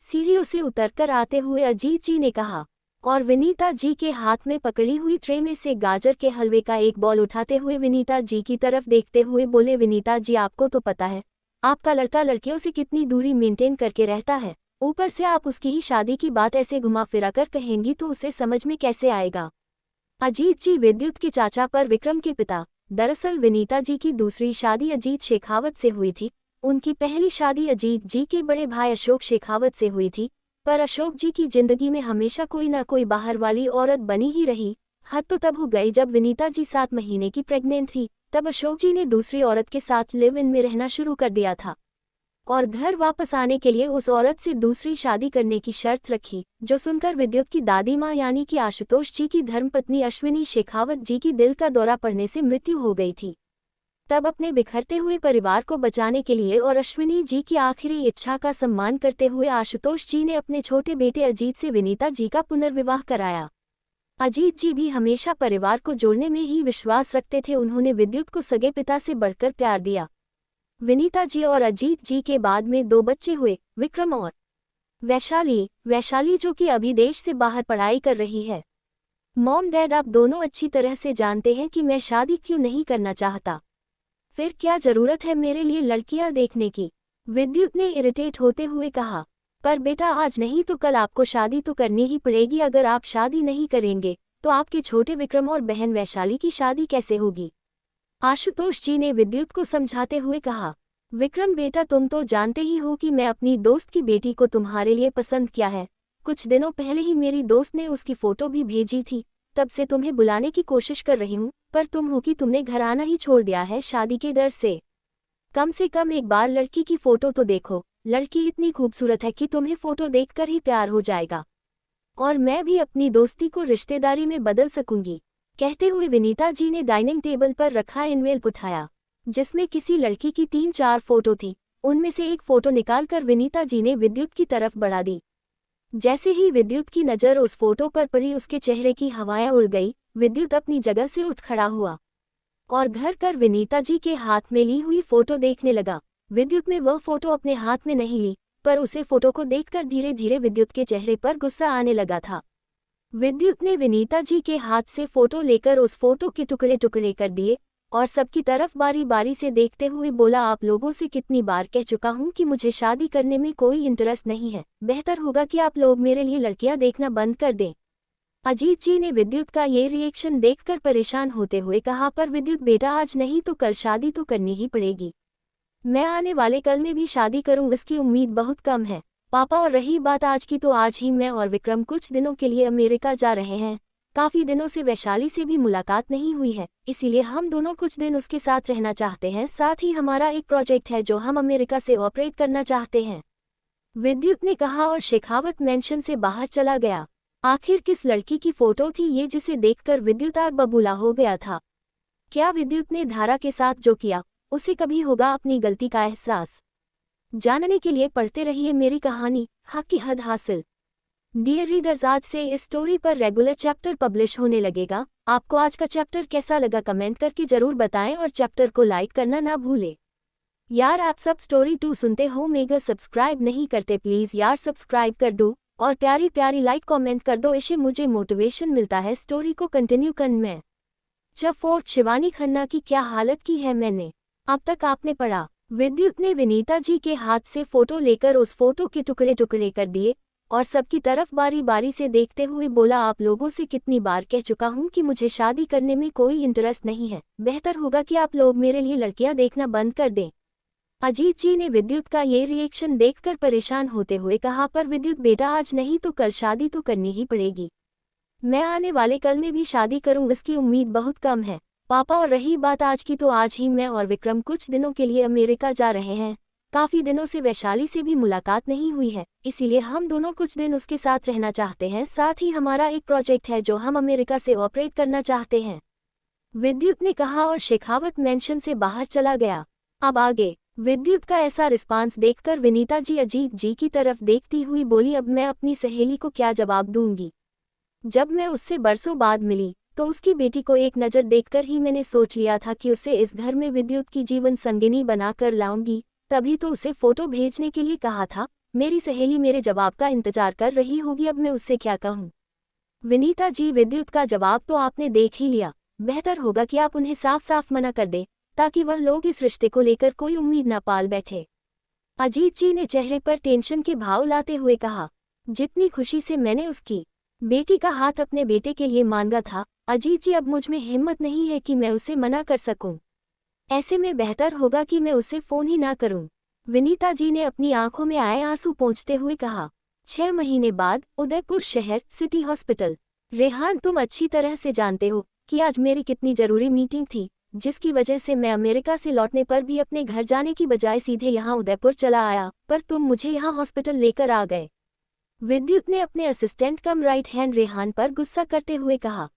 सीढ़ियों से उतरकर आते हुए अजीत जी ने कहा, और विनीता जी के हाथ में पकड़ी हुई ट्रे में से गाजर के हलवे का एक बॉल उठाते हुए विनीता जी की तरफ देखते हुए बोले, विनीता जी आपको तो पता है आपका लड़का लड़कियों से कितनी दूरी मेंटेन करके रहता है, ऊपर से आप उसकी ही शादी की बात ऐसे घुमा फिरा कर कहेंगी तो उसे समझ में कैसे आएगा? अजीत जी विद्युत के चाचा पर विक्रम के पिता। दरअसल विनीता जी की दूसरी शादी अजीत शेखावत से हुई थी। उनकी पहली शादी अजीत जी के बड़े भाई अशोक शेखावत से हुई थी, पर अशोक जी की जिंदगी में हमेशा कोई ना कोई बाहर वाली औरत बनी ही रही। हद तो तब हो गई जब विनीता जी 7 महीने की प्रेग्नेंट थी, तब अशोक जी ने दूसरी औरत के साथ लिव इन में रहना शुरू कर दिया था और घर वापस आने के लिए उस औरत से दूसरी शादी करने की शर्त रखी, जो सुनकर विद्युत की दादी माँ यानी कि आशुतोष जी की धर्मपत्नी अश्विनी शेखावत जी की दिल का दौरा पड़ने से मृत्यु हो गई थी। तब अपने बिखरते हुए परिवार को बचाने के लिए और अश्विनी जी की आखिरी इच्छा का सम्मान करते हुए आशुतोष जी ने अपने छोटे बेटे अजीत से विनीता जी का पुनर्विवाह कराया। अजीत जी भी हमेशा परिवार को जोड़ने में ही विश्वास रखते थे, उन्होंने विद्युत को सगे पिता से बढ़कर प्यार दिया। विनीता जी और अजीत जी के बाद में 2 बच्चे हुए, विक्रम और वैशाली जो कि अभी देश से बाहर पढ़ाई कर रही है। मॉम डैड आप दोनों अच्छी तरह से जानते हैं कि मैं शादी क्यों नहीं करना चाहता। फिर क्या जरूरत है मेरे लिए लड़कियां देखने की? विद्युत ने इरिटेट होते हुए कहा। पर बेटा आज नहीं तो कल आपको शादी तो करनी ही पड़ेगी। अगर आप शादी नहीं करेंगे तो आपके छोटे विक्रम और बहन वैशाली की शादी कैसे होगी? आशुतोष जी ने विद्युत को समझाते हुए कहा। विक्रम बेटा तुम तो जानते ही हो कि मैं अपनी दोस्त की बेटी को तुम्हारे लिए पसंद किया है। कुछ दिनों पहले ही मेरी दोस्त ने उसकी फोटो भी भेजी थी। तब से तुम्हें बुलाने की कोशिश कर रही हूँ, पर तुम हो कि तुमने घर आना ही छोड़ दिया है शादी के डर से कम एक बार लड़की की फोटो तो देखो। लड़की इतनी खूबसूरत है कि तुम्हें फोटो देखकर ही प्यार हो जाएगा, और मैं भी अपनी दोस्ती को रिश्तेदारी में बदल सकूंगी। कहते हुए विनीता जी ने डाइनिंग टेबल पर रखा एनवेलप उठाया, जिसमें किसी लड़की की 3-4 फोटो थी। उनमें से एक फोटो निकालकर विनीता जी ने विद्युत की तरफ बढ़ा दी। जैसे ही विद्युत की नज़र उस फोटो पर पड़ी, उसके चेहरे की हवाएं उड़ गई। विद्युत अपनी जगह से उठ खड़ा हुआ और घर कर विनीता जी के हाथ में ली हुई फोटो देखने लगा। विद्युत ने वह फोटो अपने हाथ में नहीं ली, पर उसे फोटो को देखकर धीरे धीरे विद्युत के चेहरे पर गुस्सा आने लगा था। विद्युत ने विनीता जी के हाथ से फोटो लेकर उस फोटो के टुकड़े टुकड़े कर दिए और सबकी तरफ बारी बारी से देखते हुए बोला, आप लोगों से कितनी बार कह चुका हूं कि मुझे शादी करने में कोई इंटरेस्ट नहीं है। बेहतर होगा कि आप लोग मेरे लिए लड़कियां देखना बंद कर दें। अजीत जी ने विद्युत का ये रिएक्शन देखकर परेशान होते हुए कहा, पर विद्युत बेटा आज नहीं तो कल शादी तो करनी ही पड़ेगी। मैं आने वाले कल में भी शादी करूं इसकी उम्मीद बहुत कम है पापा। और रही बात आज की, तो आज ही मैं और विक्रम कुछ दिनों के लिए अमेरिका जा रहे हैं। काफ़ी दिनों से वैशाली से भी मुलाकात नहीं हुई है, इसीलिए हम दोनों कुछ दिन उसके साथ रहना चाहते हैं। साथ ही हमारा एक प्रोजेक्ट है जो हम अमेरिका से ऑपरेट करना चाहते हैं, विद्युत ने कहा और शेखावत मेंशन से बाहर चला गया। आखिर किस लड़की की फोटो थी ये जिसे देखकर विद्युत आग बबूला हो गया था? क्या विद्युत ने धारा के साथ जो किया उसे कभी होगा अपनी गलती का एहसास? जानने के लिए पढ़ते रहिए मेरी कहानी हक की हद हासिल। डियर रीडर्स, आज से इस स्टोरी पर रेगुलर चैप्टर पब्लिश होने लगेगा। आपको आज का चैप्टर कैसा लगा कमेंट करके जरूर बताएं और चैप्टर को लाइक करना ना भूलें। यार आप सब स्टोरी 2 सुनते हो मगर सब्सक्राइब नहीं करते, प्लीज़ यार सब्सक्राइब कर दो और प्यारी प्यारी लाइक कमेंट कर दो, इससे मुझे मोटिवेशन मिलता है स्टोरी को कंटिन्यू करने में। चैप्टर 4 शिवानी खन्ना की क्या हालत की है मैंने। अब तक आपने पढ़ा। विद्युत ने विनीता जी के हाथ से फोटो लेकर उस फोटो के टुकड़े टुकड़े कर दिए और सबकी तरफ बारी बारी से देखते हुए बोला, आप लोगों से कितनी बार कह चुका हूं कि मुझे शादी करने में कोई इंटरेस्ट नहीं है। बेहतर होगा कि आप लोग मेरे लिए लड़कियां देखना बंद कर दें। अजीत जी ने विद्युत का ये रिएक्शन देखकर परेशान होते हुए कहा, पर विद्युत बेटा आज नहीं तो कल शादी तो करनी ही पड़ेगी। मैं आने वाले कल में भी शादी करूं इसकी उम्मीद बहुत कम है पापा। और रही बात आज की, तो आज ही मैं और विक्रम कुछ दिनों के लिए अमेरिका जा रहे हैं। काफ़ी दिनों से वैशाली से भी मुलाकात नहीं हुई है, इसीलिए हम दोनों कुछ दिन उसके साथ रहना चाहते हैं। साथ ही हमारा एक प्रोजेक्ट है जो हम अमेरिका से ऑपरेट करना चाहते हैं, विद्युत ने कहा और शेखावत मेंशन से बाहर चला गया। अब आगे विद्युत का ऐसा रिस्पांस देखकर विनीता जी अजीत जी की तरफ देखती हुई बोली, अब मैं अपनी सहेली को क्या जवाब दूंगी। जब मैं उससे बरसों बाद मिली तो उसकी बेटी को एक नज़र देखकर ही मैंने सोच लिया था कि उसे इस घर में विद्युत की जीवन संगिनी बनाकर लाऊंगी। तभी तो उसे फोटो भेजने के लिए कहा था। मेरी सहेली मेरे जवाब का इंतजार कर रही होगी, अब मैं उससे क्या कहूँ। विनीता जी, विद्युत का जवाब तो आपने देख ही लिया। बेहतर होगा कि आप उन्हें साफ साफ मना कर दें ताकि वह लोग इस रिश्ते को लेकर कोई उम्मीद ना पाल बैठे। अजीत जी ने चेहरे पर टेंशन के भाव लाते हुए कहा, जितनी खुशी से मैंने उसकी बेटी का हाथ अपने बेटे के लिए मांगा था, अजीत जी अब मुझ में हिम्मत नहीं है कि मैं उसे मना कर सकूं। ऐसे में बेहतर होगा कि मैं उसे फ़ोन ही ना करूं। विनीता जी ने अपनी आंखों में आए आंसू पोंछते हुए कहा। 6 महीने बाद उदयपुर शहर सिटी हॉस्पिटल। रेहान, तुम अच्छी तरह से जानते हो कि आज मेरी कितनी ज़रूरी मीटिंग थी, जिसकी वजह से मैं अमेरिका से लौटने पर भी अपने घर जाने की बजाय सीधे यहाँ उदयपुर चला आया, पर तुम मुझे यहाँ हॉस्पिटल लेकर आ गए। विद्युत ने अपने असिस्टेंट कम राइट हैंड रेहान पर गुस्सा करते हुए कहा।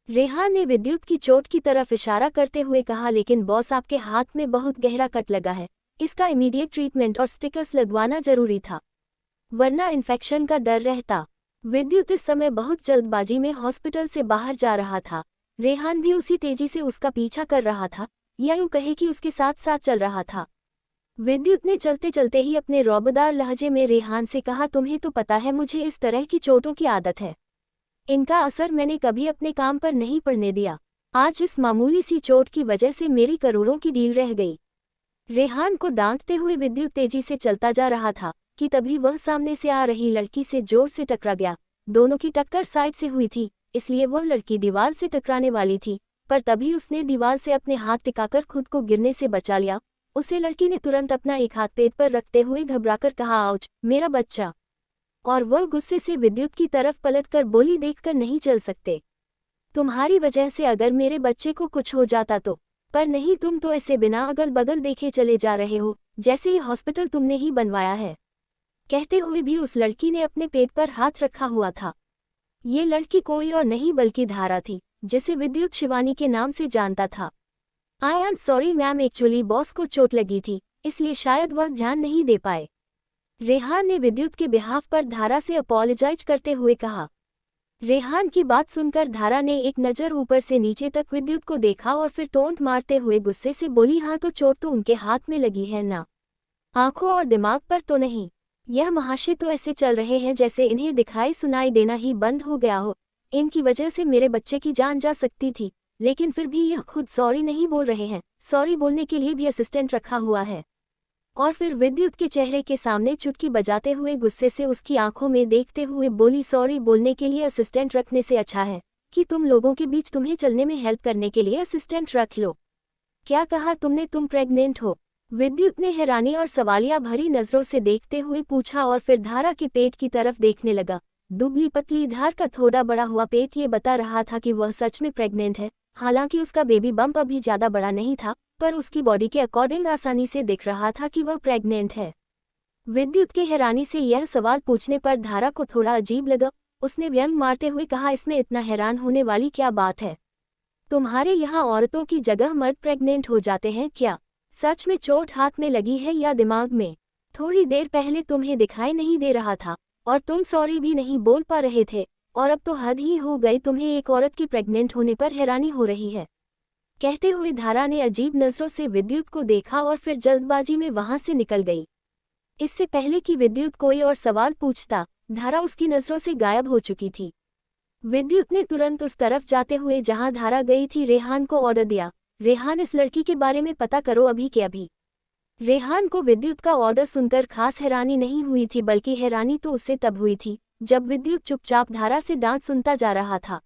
रेहान ने विद्युत की चोट की तरफ इशारा करते हुए कहा, लेकिन बॉस आपके हाथ में बहुत गहरा कट लगा है, इसका इमीडिएट ट्रीटमेंट और स्टिकर्स लगवाना जरूरी था, वरना इन्फेक्शन का डर रहता। विद्युत इस समय बहुत जल्दबाजी में हॉस्पिटल से बाहर जा रहा था। रेहान भी उसी तेजी से उसका पीछा कर रहा था, या यूं कहे कि उसके साथ साथ चल रहा था। विद्युत ने चलते चलते ही अपने रौबदार लहजे में रेहान से कहा, तुम्हें तो पता है मुझे इस तरह की चोटों की आदत है। इनका असर मैंने कभी अपने काम पर नहीं पड़ने दिया। आज इस मामूली सी चोट की वजह से मेरी करोड़ों की डील रह गई। रेहान को डांटते हुए विद्युत तेजी से चलता जा रहा था कि तभी वह सामने से आ रही लड़की से जोर से टकरा गया। दोनों की टक्कर साइड से हुई थी, इसलिए वह लड़की दीवार से टकराने वाली थी, पर तभी उसने दीवार से अपने हाथ टिकाकर खुद को गिरने से बचा लिया। उसे लड़की ने तुरंत अपना एक हाथ पेट पर रखते हुए घबराकर कहा, आउच, मेरा बच्चा। और वह गुस्से से विद्युत की तरफ पलटकर बोली, देखकर नहीं चल सकते, तुम्हारी वजह से अगर मेरे बच्चे को कुछ हो जाता तो। पर नहीं, तुम तो ऐसे बिना अगल बगल देखे चले जा रहे हो जैसे ये हॉस्पिटल तुमने ही बनवाया है। कहते हुए भी उस लड़की ने अपने पेट पर हाथ रखा हुआ था। ये लड़की कोई और नहीं बल्कि धारा थी, जिसे विद्युत शिवानी के नाम से जानता था। I am sorry ma'am, actually boss को चोट लगी थी, इसलिए शायद वह ध्यान नहीं दे पाए। रेहान ने विद्युत के बिहाफ पर धारा से अपॉलोजाइज करते हुए कहा। रेहान की बात सुनकर धारा ने एक नज़र ऊपर से नीचे तक विद्युत को देखा और फिर टोंट मारते हुए गुस्से से बोली, हाँ तो चोट तो उनके हाथ में लगी है ना, आंखों और दिमाग पर तो नहीं। यह महाशय तो ऐसे चल रहे हैं जैसे इन्हें दिखाई सुनाई देना ही बंद हो गया हो। इनकी वजह से मेरे बच्चे की जान जा सकती थी, लेकिन फिर भी यह खुद सॉरी नहीं बोल रहे हैं। सॉरी बोलने के लिए भी असिस्टेंट रखा हुआ है। और फिर विद्युत के चेहरे के सामने चुटकी बजाते हुए गुस्से से उसकी आंखों में देखते हुए बोली, सॉरी बोलने के लिए असिस्टेंट रखने से अच्छा है कि तुम लोगों के बीच तुम्हें चलने में हेल्प करने के लिए असिस्टेंट रख लो। क्या कहा तुमने, तुम प्रेग्नेंट हो? विद्युत ने हैरानी और सवालिया भरी नजरों से देखते हुए पूछा और फिर धारा के पेट की तरफ देखने लगा। दुबली पतली धार का थोड़ा बड़ा हुआ पेट ये बता रहा था कि वह सच में प्रेग्नेंट है। हालांकि उसका बेबी बम्प अभी ज्यादा बड़ा नहीं था, पर उसकी बॉडी के अकॉर्डिंग आसानी से दिख रहा था कि वह प्रेग्नेंट है। विद्युत के हैरानी से यह सवाल पूछने पर धारा को थोड़ा अजीब लगा। उसने व्यंग मारते हुए कहा, इसमें इतना हैरान होने वाली क्या बात है? तुम्हारे यहाँ औरतों की जगह मर्द प्रेग्नेंट हो जाते हैं क्या? सच में चोट हाथ में लगी है या दिमाग में? थोड़ी देर पहले तुम्हें दिखाई नहीं दे रहा था और तुम सॉरी भी नहीं बोल पा रहे थे, और अब तो हद ही हो गई, तुम्हें एक औरत की प्रेग्नेंट होने पर हैरानी हो रही है। कहते हुए धारा ने अजीब नजरों से विद्युत को देखा और फिर जल्दबाजी में वहां से निकल गई। इससे पहले कि विद्युत कोई और सवाल पूछता, धारा उसकी नजरों से गायब हो चुकी थी। विद्युत ने तुरंत उस तरफ जाते हुए जहां धारा गई थी रेहान को ऑर्डर दिया, रेहान इस लड़की के बारे में पता करो अभी के अभी। रेहान को विद्युत का ऑर्डर सुनकर खास हैरानी नहीं हुई थी, बल्कि हैरानी तो उससे तब हुई थी जब विद्युत चुपचाप धारा से डांट सुनता जा रहा था।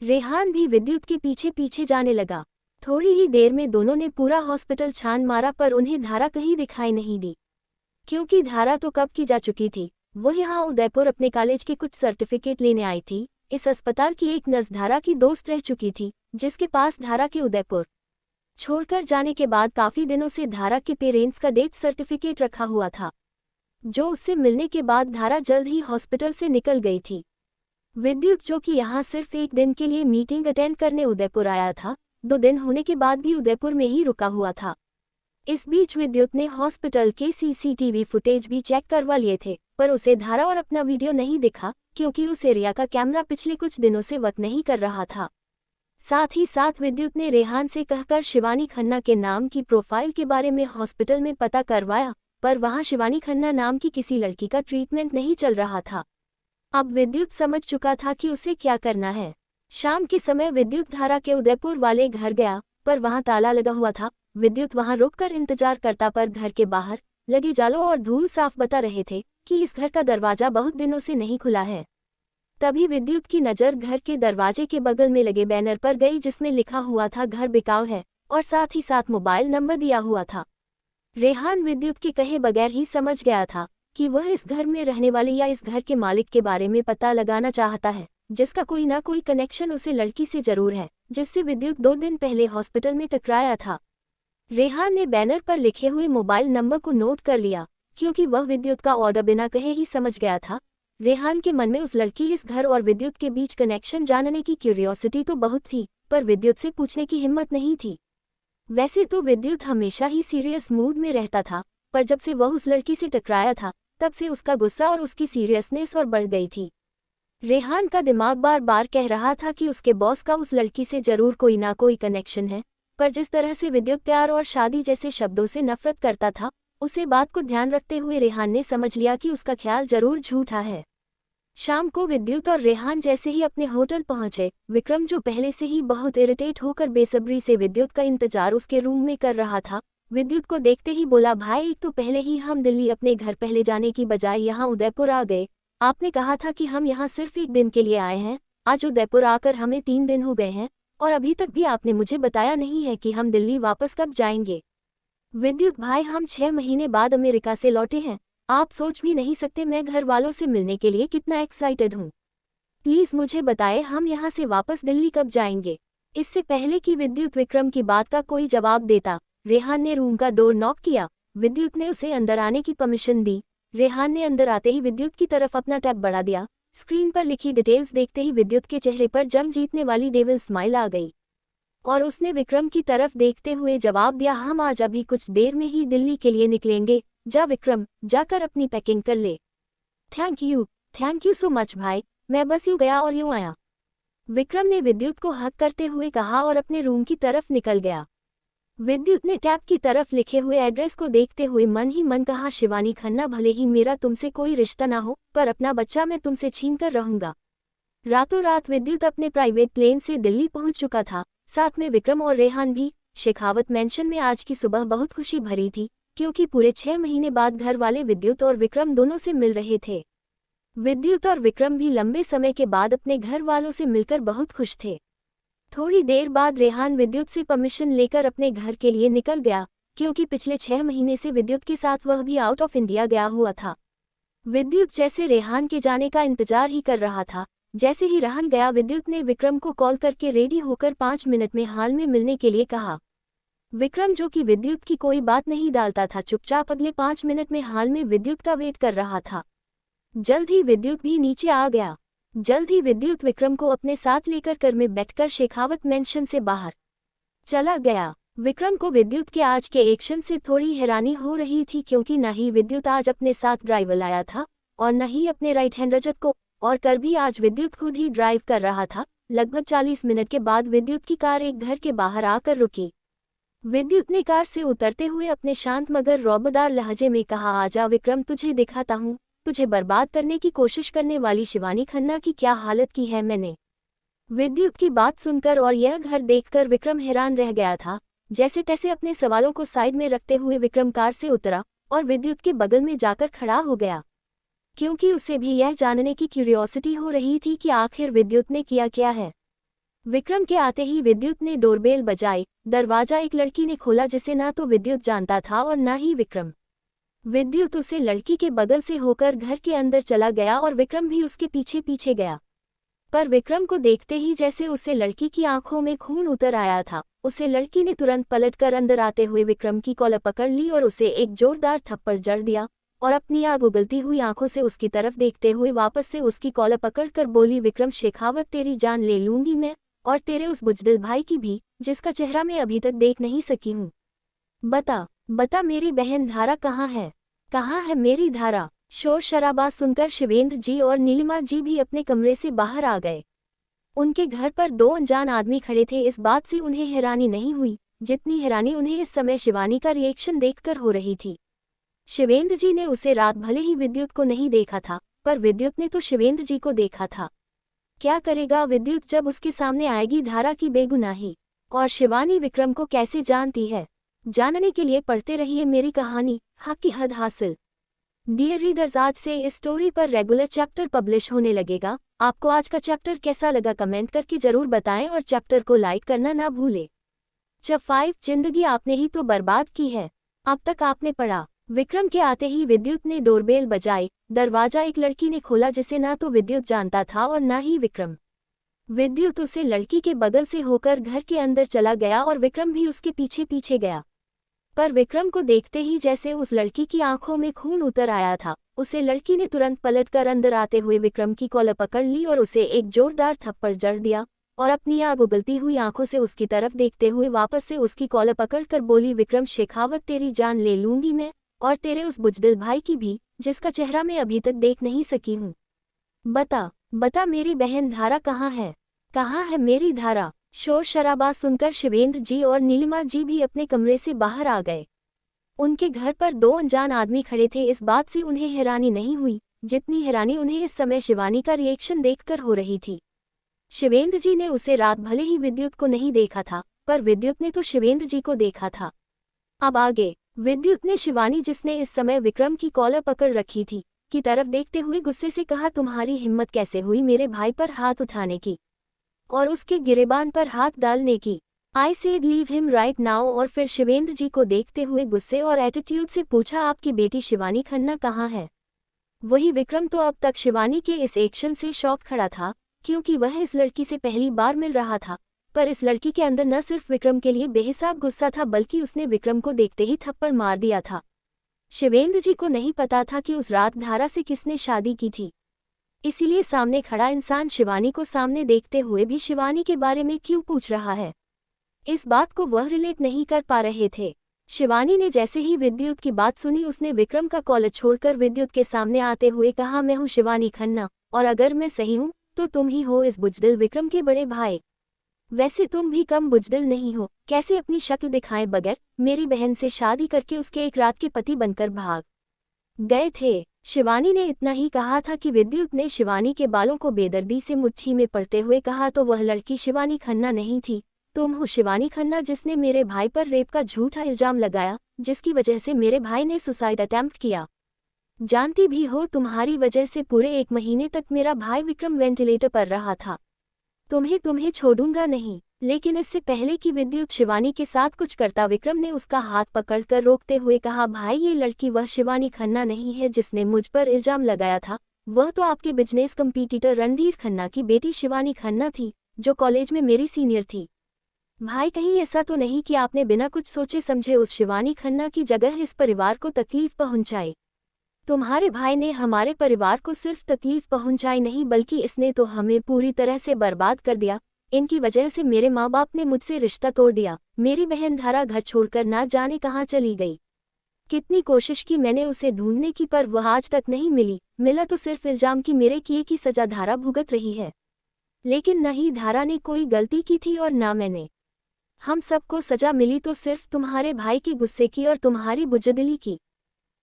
रेहान भी विद्युत के पीछे पीछे जाने लगा। थोड़ी ही देर में दोनों ने पूरा हॉस्पिटल छान मारा, पर उन्हें धारा कहीं दिखाई नहीं दी, क्योंकि धारा तो कब की जा चुकी थी। वो यहाँ उदयपुर अपने कॉलेज के कुछ सर्टिफिकेट लेने आई थी। इस अस्पताल की एक नर्स धारा की दोस्त रह चुकी थी, जिसके पास धारा के उदयपुर छोड़कर जाने के बाद काफी दिनों से धारा के पेरेंट्स का डेथ सर्टिफिकेट रखा हुआ था, जो उससे मिलने के बाद धारा जल्द ही हॉस्पिटल से निकल गई थी। विद्युत, जो कि यहाँ सिर्फ एक दिन के लिए मीटिंग अटेंड करने उदयपुर आया था, 2 दिन होने के बाद भी उदयपुर में ही रुका हुआ था। इस बीच विद्युत ने हॉस्पिटल के सीसीटीवी फुटेज भी चेक करवा लिए थे, पर उसे धारा और अपना वीडियो नहीं दिखा, क्योंकि उस एरिया का कैमरा पिछले कुछ दिनों से वर्क नहीं कर रहा था। साथ ही साथ विद्युत ने रेहान से कहकर शिवानी खन्ना के नाम की प्रोफाइल के बारे में हॉस्पिटल में पता करवाया, पर वहां शिवानी खन्ना नाम की किसी लड़की का ट्रीटमेंट नहीं चल रहा था। अब विद्युत समझ चुका था कि उसे क्या करना है। शाम के समय विद्युत धारा के उदयपुर वाले घर गया, पर वहां ताला लगा हुआ था। विद्युत वहां रुककर इंतजार करता, पर घर के बाहर लगे जालों और धूल साफ बता रहे थे कि इस घर का दरवाजा बहुत दिनों से नहीं खुला है। तभी विद्युत की नज़र घर के दरवाजे के बगल में लगे बैनर पर गई, जिसमें लिखा हुआ था घर बिकाऊ है, और साथ ही साथ मोबाइल नंबर दिया हुआ था। रेहान विद्युत के कहे बगैर ही समझ गया था कि वह इस घर में रहने वाले या इस घर के मालिक के बारे में पता लगाना चाहता है, जिसका कोई ना कोई कनेक्शन उसे लड़की से जरूर है, जिससे विद्युत 2 दिन पहले हॉस्पिटल में टकराया था। रेहान ने बैनर पर लिखे हुए मोबाइल नंबर को नोट कर लिया, क्योंकि वह विद्युत का ऑर्डर बिना कहे ही समझ गया था। रेहान के मन में उस लड़की, इस घर और विद्युत के बीच कनेक्शन जानने की क्यूरियोसिटी तो बहुत थी, पर विद्युत से पूछने की हिम्मत नहीं थी। वैसे तो विद्युत हमेशा ही सीरियस मूड में रहता था, पर जब से वह उस लड़की से टकराया था, तब से उसका गुस्सा और उसकी सीरियसनेस और बढ़ गई थी। रेहान का दिमाग बार बार कह रहा था कि उसके बॉस का उस लड़की से जरूर कोई ना कोई कनेक्शन है, पर जिस तरह से विद्युत प्यार और शादी जैसे शब्दों से नफरत करता था, उसे बात को ध्यान रखते हुए रेहान ने समझ लिया कि उसका ख्याल जरूर झूठा है। शाम को विद्युत और रेहान जैसे ही अपने होटल पहुंचे, विक्रम जो पहले से ही बहुत इरिटेट होकर बेसब्री से विद्युत का इंतजार उसके रूम में कर रहा था, विद्युत को देखते ही बोला, भाई एक तो पहले ही हम दिल्ली अपने घर पहले जाने की बजाय यहाँ उदयपुर आ गए। आपने कहा था कि हम यहाँ सिर्फ एक दिन के लिए आए हैं। आज उदयपुर आकर हमें 3 दिन हो गए हैं और अभी तक भी आपने मुझे बताया नहीं है कि हम दिल्ली वापस कब जाएंगे। विद्युत भाई, हम 6 महीने बाद अमेरिका से लौटे हैं। आप सोच भी नहीं सकते मैं घर वालों से मिलने के लिए कितना एक्साइटेड हूँ। प्लीज मुझे बताएं हम यहाँ से वापस दिल्ली कब जाएंगे। इससे पहले कि विद्युत विक्रम की बात का कोई जवाब देता, रेहान ने रूम का डोर नॉक किया। विद्युत ने उसे अंदर आने की परमिशन दी। रेहान ने अंदर आते ही विद्युत की तरफ अपना टैब बढ़ा दिया। स्क्रीन पर लिखी डिटेल्स देखते ही विद्युत के चेहरे पर जंग जीतने वाली डेविल स्माइल आ गई और उसने विक्रम की तरफ देखते हुए जवाब दिया, हम आज अभी कुछ देर में ही दिल्ली के लिए निकलेंगे। जा विक्रम, जाकर अपनी पैकिंग कर ले। थैंक यू सो मच भाई, मैं बस यूं गया और यूं आया। विक्रम ने विद्युत को हक करते हुए कहा और अपने रूम की तरफ निकल गया। विद्युत ने टैब की तरफ लिखे हुए एड्रेस को देखते हुए मन ही मन कहा, शिवानी खन्ना, भले ही मेरा तुमसे कोई रिश्ता ना हो, पर अपना बच्चा मैं तुमसे छीन कर रहूंगा। रातों रात विद्युत अपने प्राइवेट प्लेन से दिल्ली पहुंच चुका था, साथ में विक्रम और रेहान भी। शेखावत मेंशन में आज की सुबह बहुत खुशी भरी थी, क्योंकि पूरे 6 महीने बाद घर वाले विद्युत और विक्रम दोनों से मिल रहे थे। विद्युत और विक्रम भी लंबे समय के बाद अपने घर वालों से मिलकर बहुत खुश थे। थोड़ी देर बाद रेहान विद्युत से परमिशन लेकर अपने घर के लिए निकल गया, क्योंकि पिछले 6 महीने से विद्युत के साथ वह भी आउट ऑफ इंडिया गया हुआ था। विद्युत जैसे रेहान के जाने का इंतजार ही कर रहा था। जैसे ही रेहान गया, विद्युत ने विक्रम को कॉल करके रेडी होकर 5 मिनट में हाल में मिलने के लिए कहा। विक्रम, जो कि विद्युत की कोई बात नहीं डालता था, चुपचाप अगले 5 मिनट में हाल में विद्युत का वेट कर रहा था। जल्द ही विद्युत भी नीचे आ गया। जल्द ही विद्युत विक्रम को अपने साथ लेकर कार में बैठकर शेखावत मेंशन से बाहर चला गया। विक्रम को विद्युत के आज के एक्शन से थोड़ी हैरानी हो रही थी, क्योंकि न ही विद्युत आज अपने साथ ड्राइवर लाया था और न ही अपने राइट हैंड रजत को, और कर भी आज विद्युत खुद ही ड्राइव कर रहा था। लगभग 40 मिनट के बाद विद्युत की कार एक घर के बाहर आकर रुकी। विद्युत ने कार से उतरते हुए अपने शांत मगर रौबदार लहजे में कहा, आजा विक्रम, तुझे दिखाता हूँ तुझे बर्बाद करने की कोशिश करने वाली शिवानी खन्ना की क्या हालत की है मैंने। विद्युत की बात सुनकर और यह घर देखकर विक्रम हैरान रह गया था। जैसे तैसे अपने सवालों को साइड में रखते हुए विक्रम कार से उतरा और विद्युत के बगल में जाकर खड़ा हो गया, क्योंकि उसे भी यह जानने की क्यूरियोसिटी हो रही थी कि आखिर विद्युत ने किया क्या है। विक्रम के आते ही विद्युत ने डोरबेल बजाई। दरवाजा एक लड़की ने खोला, जिसे ना तो विद्युत जानता था और ना ही विक्रम। विद्युत उसे लड़की के बगल से होकर घर के अंदर चला गया और विक्रम भी उसके पीछे पीछे गया। पर विक्रम को देखते ही जैसे उसे लड़की की आंखों में खून उतर आया था, उसे लड़की ने तुरंत पलटकर अंदर आते हुए विक्रम की कॉलर पकड़ ली और उसे एक जोरदार थप्पड़ जड़ दिया और अपनी आग उगलती हुई आंखों से उसकी तरफ देखते हुए वापस से उसकी कॉलर पकड़कर बोली, विक्रम शेखावत, तेरी जान ले लूंगी मैं, और तेरे उस बुजदिल भाई की भी, जिसका चेहरा मैं अभी तक देख नहीं सकी हूँ। बता मेरी बहन धारा कहाँ है? कहाँ है मेरी धारा? शोर शराबा सुनकर शिवेंद्र जी और नीलिमा जी भी अपने कमरे से बाहर आ गए। उनके घर पर 2 अनजान आदमी खड़े थे। इस बात से उन्हें हैरानी नहीं हुई जितनी हैरानी उन्हें इस समय शिवानी का रिएक्शन देखकर हो रही थी। शिवेंद्र जी ने उसे रात भले ही विद्युत को नहीं देखा था, पर विद्युत ने तो शिवेंद्र जी को देखा था। क्या करेगा विद्युत जब उसके सामने आएगी धारा की बेगुनाही? और शिवानी विक्रम को कैसे जानती है? जानने के लिए पढ़ते रहिए मेरी कहानी हक की हद हासिल। डियर रीडर्स, आज से इस स्टोरी पर रेगुलर चैप्टर पब्लिश होने लगेगा। आपको आज का चैप्टर कैसा लगा कमेंट करके जरूर बताएं और चैप्टर को लाइक करना ना भूलें। चैप्टर 5, जिंदगी आपने ही तो बर्बाद की है। अब तक आपने पढ़ा। विक्रम के आते ही विद्युत ने डोरबेल बजाई। दरवाजा एक लड़की ने खोला, जिसे ना तो विद्युत जानता था और ना ही विक्रम। विद्युत उसे लड़की के बगल से होकर घर के अंदर चला गया और विक्रम भी उसके पीछे पीछे गया। पर विक्रम को देखते ही जैसे उस लड़की की आंखों में खून उतर आया था, उसे लड़की ने तुरंत पलटकर अंदर आते हुए विक्रम की कॉलर पकड़ ली और उसे एक जोरदार थप्पड़ जड़ दिया और अपनी आग उगलती हुई आंखों से उसकी तरफ देखते हुए वापस से उसकी कॉलर पकड़कर बोली, विक्रम शेखावत, तेरी जान ले लूंगी मैं, और तेरे उस बुजदिल भाई की भी, जिसका चेहरा मैं अभी तक देख नहीं सकी हूँ। बता मेरी बहन धारा कहाँ है? कहाँ है मेरी धारा? शोर शराबा सुनकर शिवेंद्र जी और नीलिमा जी भी अपने कमरे से बाहर आ गए। उनके घर पर 2 अनजान आदमी खड़े थे। इस बात से उन्हें हैरानी नहीं हुई जितनी हैरानी उन्हें इस समय शिवानी का रिएक्शन देखकर हो रही थी। शिवेंद्र जी ने उसे रात भले ही विद्युत को नहीं देखा था, पर विद्युत ने तो शिवेंद्र जी को देखा था। अब आगे विद्युत ने शिवानी, जिसने इस समय विक्रम की कॉलर पकड़ रखी थी, की तरफ देखते हुए गुस्से से कहा, तुम्हारी हिम्मत कैसे हुई मेरे भाई पर हाथ उठाने की और उसके गिरेबान पर हाथ डालने की। I said leave him right now. और फिर शिवेंद्र जी को देखते हुए गुस्से और एटीट्यूड से पूछा, आपकी बेटी शिवानी खन्ना कहाँ है? वही विक्रम तो अब तक शिवानी के इस एक्शन से शॉक खड़ा था, क्योंकि वह इस लड़की से पहली बार मिल रहा था। पर इस लड़की के अंदर न सिर्फ विक्रम के लिए बेहिसाब गुस्सा था, बल्कि उसने विक्रम को देखते ही थप्पड़ मार दिया था। शिवेंद्र जी को नहीं पता था कि उस रात धारा से किसने शादी की थी, इसीलिए सामने खड़ा इंसान शिवानी को सामने देखते हुए भी शिवानी के बारे में क्यों पूछ रहा है, इस बात को वह रिलेट नहीं कर पा रहे थे। शिवानी ने जैसे ही विद्युत की बात सुनी, उसने विक्रम का कॉलर छोड़कर विद्युत के सामने आते हुए कहा, मैं हूँ शिवानी खन्ना, और अगर मैं सही हूँ तो तुम ही हो इस बुजदिल विक्रम के बड़े भाई। वैसे तुम भी कम बुजदिल नहीं हो, कैसे अपनी शक्ल दिखाए बगैर मेरी बहन से शादी करके उसके एक रात के पति बनकर भाग गए थे। शिवानी ने इतना ही कहा था कि विद्युत ने शिवानी के बालों को बेदर्दी से मुट्ठी में पड़ते हुए कहा, तो वह लड़की शिवानी खन्ना नहीं थी, तुम हो शिवानी खन्ना, जिसने मेरे भाई पर रेप का झूठा इल्जाम लगाया, जिसकी वजह से मेरे भाई ने सुसाइड अटेम्प्ट किया। जानती भी हो तुम्हारी वजह से पूरे 1 महीने तक मेरा भाई विक्रम वेंटिलेटर पर रहा था। तुम्हें छोड़ूंगा नहीं। लेकिन इससे पहले कि विद्युत शिवानी के साथ कुछ करता, विक्रम ने उसका हाथ पकड़कर रोकते हुए कहा, भाई ये लड़की वह शिवानी खन्ना नहीं है जिसने मुझ पर इल्जाम लगाया था, वह तो आपके बिजनेस कंपटीटर रणधीर खन्ना की बेटी शिवानी खन्ना थी, जो कॉलेज में मेरी सीनियर थी। भाई कहीं ऐसा तो नहीं कि आपने बिना कुछ सोचे समझे उस शिवानी खन्ना की जगह इस परिवार को तकलीफ पहुंचाई? तुम्हारे भाई ने हमारे परिवार को सिर्फ तकलीफ पहुंचाई नहीं, बल्कि इसने तो हमें पूरी तरह से बर्बाद कर दिया। इनकी वजह से मेरे माँ बाप ने मुझसे रिश्ता तोड़ दिया। मेरी बहन धारा घर छोड़कर ना जाने कहाँ चली गई। कितनी कोशिश की मैंने उसे ढूंढने की, पर वह आज तक नहीं मिली। मिला तो सिर्फ इल्जाम की मेरे किए की सजा धारा भुगत रही है। लेकिन न ही धारा ने कोई गलती की थी और ना मैंने। हम सबको सजा मिली तो सिर्फ तुम्हारे भाई के गुस्से की और तुम्हारी बुजदिली की।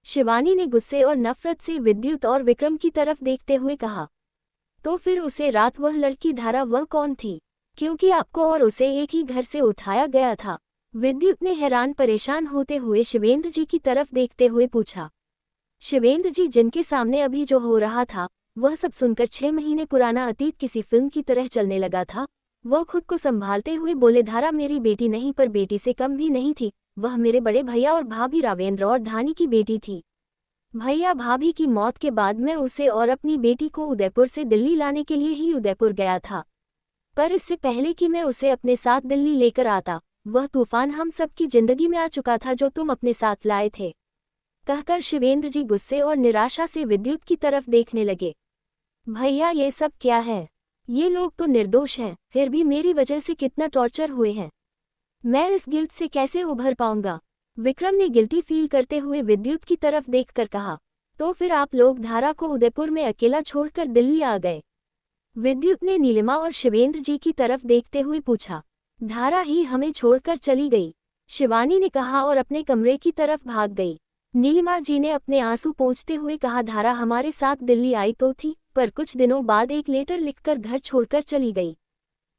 शिवानी ने गुस्से और नफरत से विद्युत और विक्रम की तरफ देखते हुए कहा, तो फिर उसे रात वह लड़की धारा वह कौन थी? क्योंकि आपको और उसे एक ही घर से उठाया गया था। विद्युत ने हैरान परेशान होते हुए शिवेंद्र जी की तरफ देखते हुए पूछा। शिवेंद्र जी, जिनके सामने अभी जो हो रहा था वह सब सुनकर 6 महीने पुराना अतीत किसी फिल्म की तरह चलने लगा था। वह खुद को संभालते हुए बोले, धारा मेरी बेटी नहीं, पर बेटी से कम भी नहीं थी। वह मेरे बड़े भैया और भाभी रावेंद्र और धानी की बेटी थी। भैया भाभी की मौत के बाद मैं उसे और अपनी बेटी को उदयपुर से दिल्ली लाने के लिए ही उदयपुर गया था। पर इससे पहले कि मैं उसे अपने साथ दिल्ली लेकर आता, वह तूफान हम सबकी जिंदगी में आ चुका था जो तुम अपने साथ लाए थे। कहकर शिवेंद्र जी गुस्से और निराशा से विद्युत की तरफ देखने लगे। भैया ये सब क्या है? ये लोग तो निर्दोष हैं, फिर भी मेरी वजह से कितना टॉर्चर हुए हैं। मैं इस गिल्ट से कैसे उभर पाऊंगा? विक्रम ने गिल्टी फील करते हुए विद्युत की तरफ देखकर कहा। तो फिर आप लोग धारा को उदयपुर में अकेला छोड़कर दिल्ली आ गए? विद्युत ने नीलिमा और शिवेंद्र जी की तरफ देखते हुए पूछा। धारा ही हमें छोड़कर चली गई, शिवानी ने कहा और अपने कमरे की तरफ भाग गई। नीलिमा जी ने अपने आंसू पोंछते हुए कहा, धारा हमारे साथ दिल्ली आई तो थी, पर कुछ दिनों बाद एक लेटर लिखकर घर छोड़कर चली गई।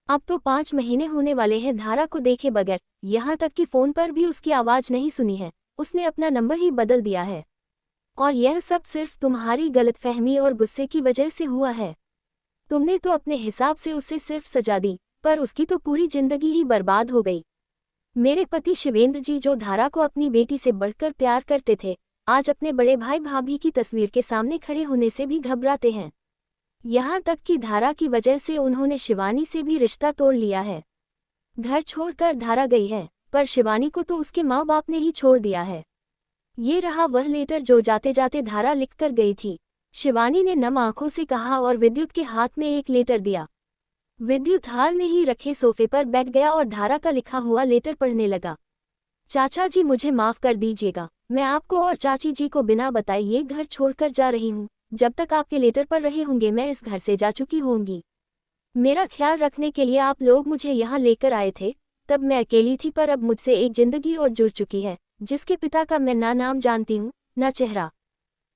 अब तो 5 महीने होने वाले हैं धारा को देखे बगैर, यहाँ तक कि फ़ोन पर भी उसकी आवाज़ नहीं सुनी है। उसने अपना नंबर ही बदल दिया है। और यह सब सिर्फ तुम्हारी गलतफहमी और गुस्से की वजह से हुआ है। तुमने तो अपने हिसाब से उसे सिर्फ सजा दी, पर उसकी तो पूरी जिंदगी ही बर्बाद हो गई। मेरे पति शिवेंद्र जी, जो धारा को अपनी बेटी से बढ़कर प्यार करते थे, आज अपने बड़े भाई भाभी की तस्वीर के सामने खड़े होने से भी घबराते हैं। यहाँ तक कि धारा की वजह से उन्होंने शिवानी से भी रिश्ता तोड़ लिया है। घर छोड़कर धारा गई है, पर शिवानी को तो उसके माँ बाप ने ही छोड़ दिया है। ये रहा वह लेटर जो जाते जाते धारा लिखकर गई थी। शिवानी ने नम आंखों से कहा और विद्युत के हाथ में एक लेटर दिया। विद्युत हाल में ही रखे सोफे पर बैठ गया और धारा का लिखा हुआ लेटर पढ़ने लगा। चाचा जी, मुझे माफ़ कर दीजिएगा, मैं आपको और चाची जी को बिना बताए ये घर छोड़कर जा रही हूँ। जब तक आपके लेटर पर रहे होंगे मैं इस घर से जा चुकी होंगी। मेरा ख्याल रखने के लिए आप लोग मुझे यहाँ लेकर आए थे, तब मैं अकेली थी, पर अब मुझसे एक जिंदगी और जुड़ चुकी है, जिसके पिता का मैं ना नाम जानती हूँ ना चेहरा।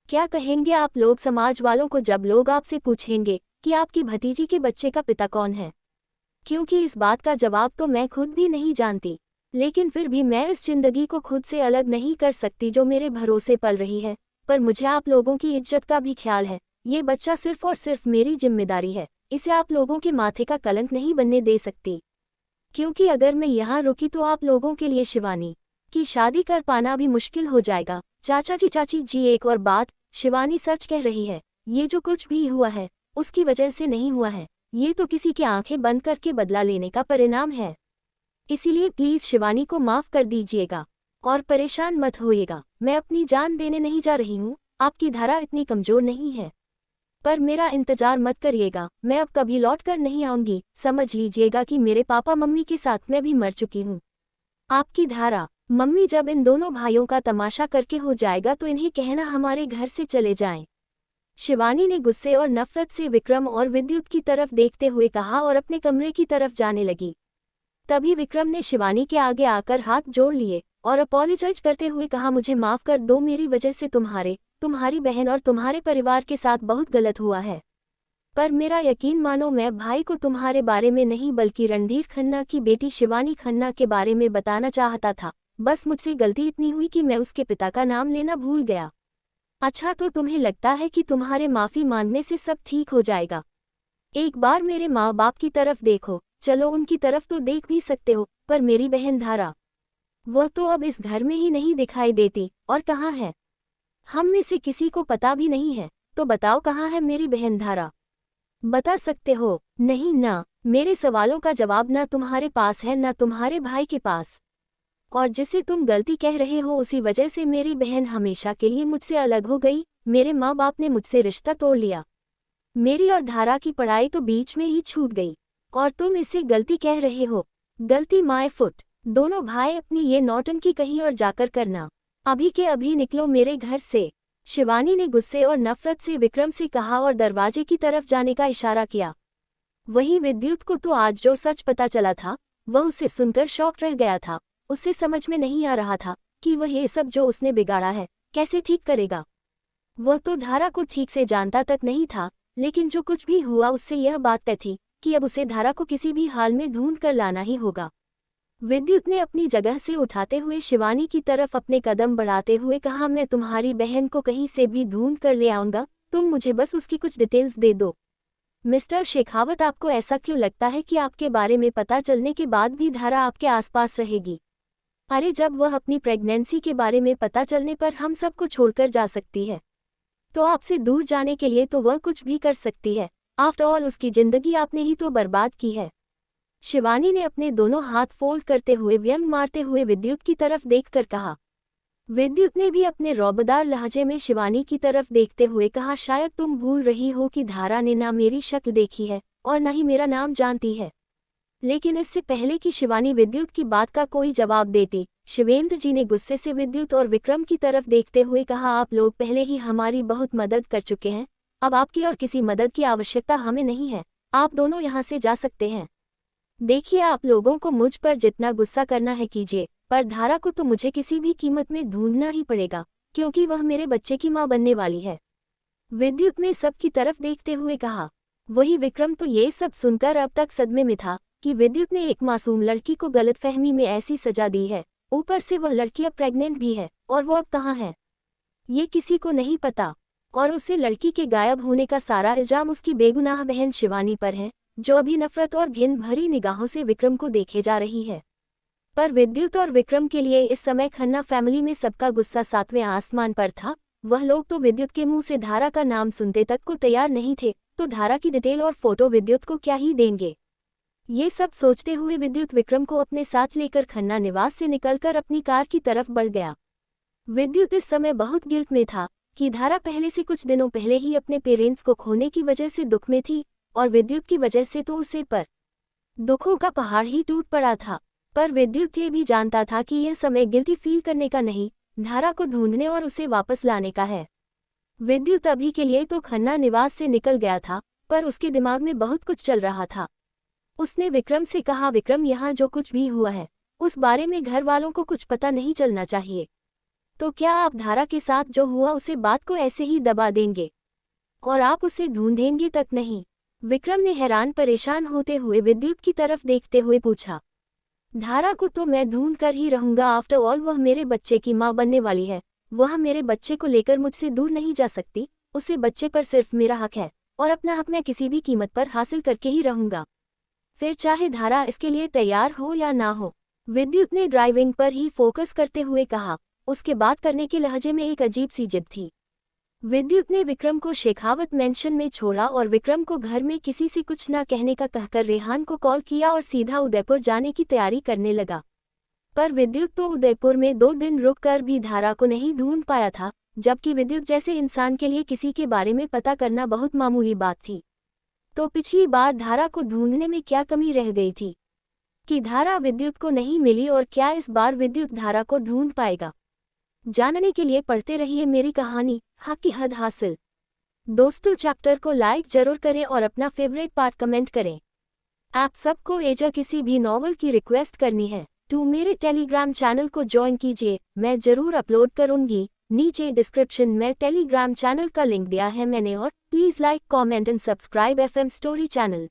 क्या कहेंगे आप लोग समाज वालों को जब लोग आपसे पूछेंगे कि आपकी भतीजी के बच्चे का पिता कौन है? क्योंकि इस बात का जवाब तो मैं खुद भी नहीं जानती, लेकिन फिर भी मैं इस जिंदगी को खुद से अलग नहीं कर सकती जो मेरे भरोसे पल रही है। पर मुझे आप लोगों की इज्जत का भी ख्याल है। ये बच्चा सिर्फ और सिर्फ मेरी जिम्मेदारी है, इसे आप लोगों के माथे का कलंक नहीं बनने दे सकती। क्योंकि अगर मैं यहाँ रुकी तो आप लोगों के लिए शिवानी की शादी कर पाना भी मुश्किल हो जाएगा। चाचा जी चाची जी एक और बात, शिवानी सच कह रही है। ये जो कुछ भी हुआ है उसकी वजह से नहीं हुआ है, ये तो किसी की आंखें बंद करके बदला लेने का परिणाम है। इसीलिए प्लीज शिवानी को माफ कर दीजिएगा और परेशान मत होइएगा। मैं अपनी जान देने नहीं जा रही हूँ, आपकी धारा इतनी कमजोर नहीं है। पर मेरा इंतजार मत करिएगा, मैं अब कभी लौट कर नहीं आऊंगी। समझ लीजिएगा कि मेरे पापा मम्मी के साथ मैं भी मर चुकी हूँ। आपकी धारा, मम्मी जब इन दोनों भाइयों का तमाशा करके हो जाएगा तो इन्हें कहना हमारे घर से चले जाएं। शिवानी ने गुस्से और नफरत से विक्रम और विद्युत की तरफ देखते हुए कहा और अपने कमरे की तरफ जाने लगी। तभी विक्रम ने शिवानी के आगे आकर हाथ जोड़ लिए और अपॉलोजाइज करते हुए कहा, मुझे माफ कर दो, मेरी वजह से तुम्हारी बहन और तुम्हारे परिवार के साथ बहुत गलत हुआ है। पर मेरा यकीन मानो, मैं भाई को तुम्हारे बारे में नहीं बल्कि रणधीर खन्ना की बेटी शिवानी खन्ना के बारे में बताना चाहता था। बस मुझसे गलती इतनी हुई कि मैं उसके पिता का नाम लेना भूल गया। अच्छा, तो तुम्हें लगता है कि तुम्हारे माफी मांगने से सब ठीक हो जाएगा? एक बार मेरे माँ बाप की तरफ देखो। चलो उनकी तरफ तो देख भी सकते हो, पर मेरी बहन धारा, वह तो अब इस घर में ही नहीं दिखाई देती। और कहाँ है? हम में से किसी को पता भी नहीं है। तो बताओ कहाँ है मेरी बहन धारा? बता सकते हो? नहीं ना। मेरे सवालों का जवाब ना तुम्हारे पास है ना तुम्हारे भाई के पास। और जिसे तुम गलती कह रहे हो उसी वजह से मेरी बहन हमेशा के लिए मुझसे अलग हो गई। मेरे माँ बाप ने मुझसे रिश्ता तोड़ लिया। मेरी और धारा की पढ़ाई तो बीच में ही छूट गई और तुम इसे गलती कह रहे हो। गलती माय फुट। दोनों भाई अपनी ये नौटंकी कहीं और जाकर करना। अभी के अभी निकलो मेरे घर से। शिवानी ने गुस्से और नफरत से विक्रम से कहा और दरवाजे की तरफ जाने का इशारा किया। वहीं विद्युत को तो आज जो सच पता चला था वह उसे सुनकर शॉक रह गया था। उसे समझ में नहीं आ रहा था कि वह ये सब जो उसने बिगाड़ा है कैसे ठीक करेगा। वह तो धारा को ठीक से जानता तक नहीं था, लेकिन जो कुछ भी हुआ उससे यह बात तय थी कि अब उसे धारा को किसी भी हाल में ढूंढ कर लाना ही होगा। विद्युत ने अपनी जगह से उठाते हुए शिवानी की तरफ अपने कदम बढ़ाते हुए कहा, मैं तुम्हारी बहन को कहीं से भी ढूंढ कर ले आऊंगा, तुम मुझे बस उसकी कुछ डिटेल्स दे दो। मिस्टर शेखावत, आपको ऐसा क्यों लगता है कि आपके बारे में पता चलने के बाद भी धारा आपके आसपास रहेगी? अरे, जब वह अपनी प्रेगनेंसी के बारे में पता चलने पर हम सबको छोड़कर जा सकती है, तो आपसे दूर जाने के लिए तो वह कुछ भी कर सकती है। आफ्टर ऑल उसकी जिंदगी आपने ही तो बर्बाद की है। शिवानी ने अपने दोनों हाथ फोल्ड करते हुए व्यंग मारते हुए विद्युत की तरफ देखकर कहा। विद्युत ने भी अपने रौबदार लहजे में शिवानी की तरफ देखते हुए कहा, शायद तुम भूल रही हो कि धारा ने ना मेरी शक्ल देखी है और ना ही मेरा नाम जानती है। लेकिन इससे पहले कि शिवानी विद्युत की बात का कोई जवाब देती, शिवेंद्र जी ने गुस्से से विद्युत और विक्रम की तरफ देखते हुए कहा, आप लोग पहले ही हमारी बहुत मदद कर चुके हैं, अब आपकी और किसी मदद की आवश्यकता हमें नहीं है। आप दोनों यहाँ से जा सकते हैं। देखिए, आप लोगों को मुझ पर जितना गुस्सा करना है कीजिए, पर धारा को तो मुझे किसी भी कीमत में ढूंढना ही पड़ेगा, क्योंकि वह मेरे बच्चे की माँ बनने वाली है। विद्युत ने सबकी तरफ देखते हुए कहा। वही विक्रम तो ये सब सुनकर अब तक सदमे में था कि विद्युत ने एक मासूम लड़की को गलतफहमी में ऐसी सजा दी है। ऊपर से वह लड़की अब प्रेग्नेंट भी है और वो अब कहाँ है ये किसी को नहीं पता। और उसे लड़की के गायब होने का सारा इल्जाम उसकी बेगुनाह बहन शिवानी पर है, जो अभी नफरत और घिन भरी निगाहों से विक्रम को देखे जा रही है। पर विद्युत और विक्रम के लिए इस समय खन्ना फैमिली में सबका गुस्सा सातवें आसमान पर था। वह लोग तो विद्युत के मुंह से धारा का नाम सुनते तक को तैयार नहीं थे, तो धारा की डिटेल और फोटो विद्युत को क्या ही देंगे। ये सब सोचते हुए विद्युत विक्रम को अपने साथ लेकर खन्ना निवास से निकलकर अपनी कार की तरफ बढ़ गया। विद्युत इस समय बहुत गिल्ट में था कि धारा पहले से कुछ दिनों पहले ही अपने पेरेंट्स को खोने की वजह से दुख में थी और विद्युत की वजह से तो उसे पर दुखों का पहाड़ ही टूट पड़ा था। पर विद्युत ये भी जानता था कि यह समय गिल्टी फील करने का नहीं, धारा को ढूंढने और उसे वापस लाने का है। विद्युत अभी के लिए तो खन्ना निवास से निकल गया था, पर उसके दिमाग में बहुत कुछ चल रहा था। उसने विक्रम से कहा, विक्रम, यहाँ जो कुछ भी हुआ है उस बारे में घर वालों को कुछ पता नहीं चलना चाहिए। तो क्या आप धारा के साथ जो हुआ उसे बात को ऐसे ही दबा देंगे और आप उसे ढूंढेंगे तक नहीं? विक्रम ने हैरान परेशान होते हुए विद्युत की तरफ देखते हुए पूछा। धारा को तो मैं ढूंढ कर ही रहूंगा, आफ्टर ऑल वह मेरे बच्चे की माँ बनने वाली है। वह मेरे बच्चे को लेकर मुझसे दूर नहीं जा सकती। उसे बच्चे पर सिर्फ मेरा हक है और अपना हक मैं किसी भी कीमत पर हासिल करके ही रहूंगा, फिर चाहे धारा इसके लिए तैयार हो या ना हो। विद्युत ने ड्राइविंग पर ही फोकस करते हुए कहा। उसके बात करने के लहजे में एक अजीब सी जिद थी। विद्युत ने विक्रम को शेखावत मेंशन में छोड़ा और विक्रम को घर में किसी से कुछ ना कहने का कहकर रेहान को कॉल किया और सीधा उदयपुर जाने की तैयारी करने लगा। पर विद्युत तो उदयपुर में 2 दिन रुककर भी धारा को नहीं ढूंढ पाया था, जबकि विद्युत जैसे इंसान के लिए किसी के बारे में पता करना बहुत मामूली बात थी। तो पिछली बार धारा को ढूंढने में क्या कमी रह गई थी कि धारा विद्युत को नहीं मिली, और क्या इस बार विद्युत धारा को ढूंढ पाएगा? जानने के लिए पढ़ते रहिए मेरी कहानी हक की हद हासिल। दोस्तों, चैप्टर को लाइक जरूर करें और अपना फेवरेट पार्ट कमेंट करें। आप सबको एजा किसी भी नॉवल की रिक्वेस्ट करनी है तो मेरे टेलीग्राम चैनल को ज्वाइन कीजिए, मैं जरूर अपलोड करूंगी। नीचे डिस्क्रिप्शन में टेलीग्राम चैनल का लिंक दिया है मैंने, और please like comment and subscribe FM story channel.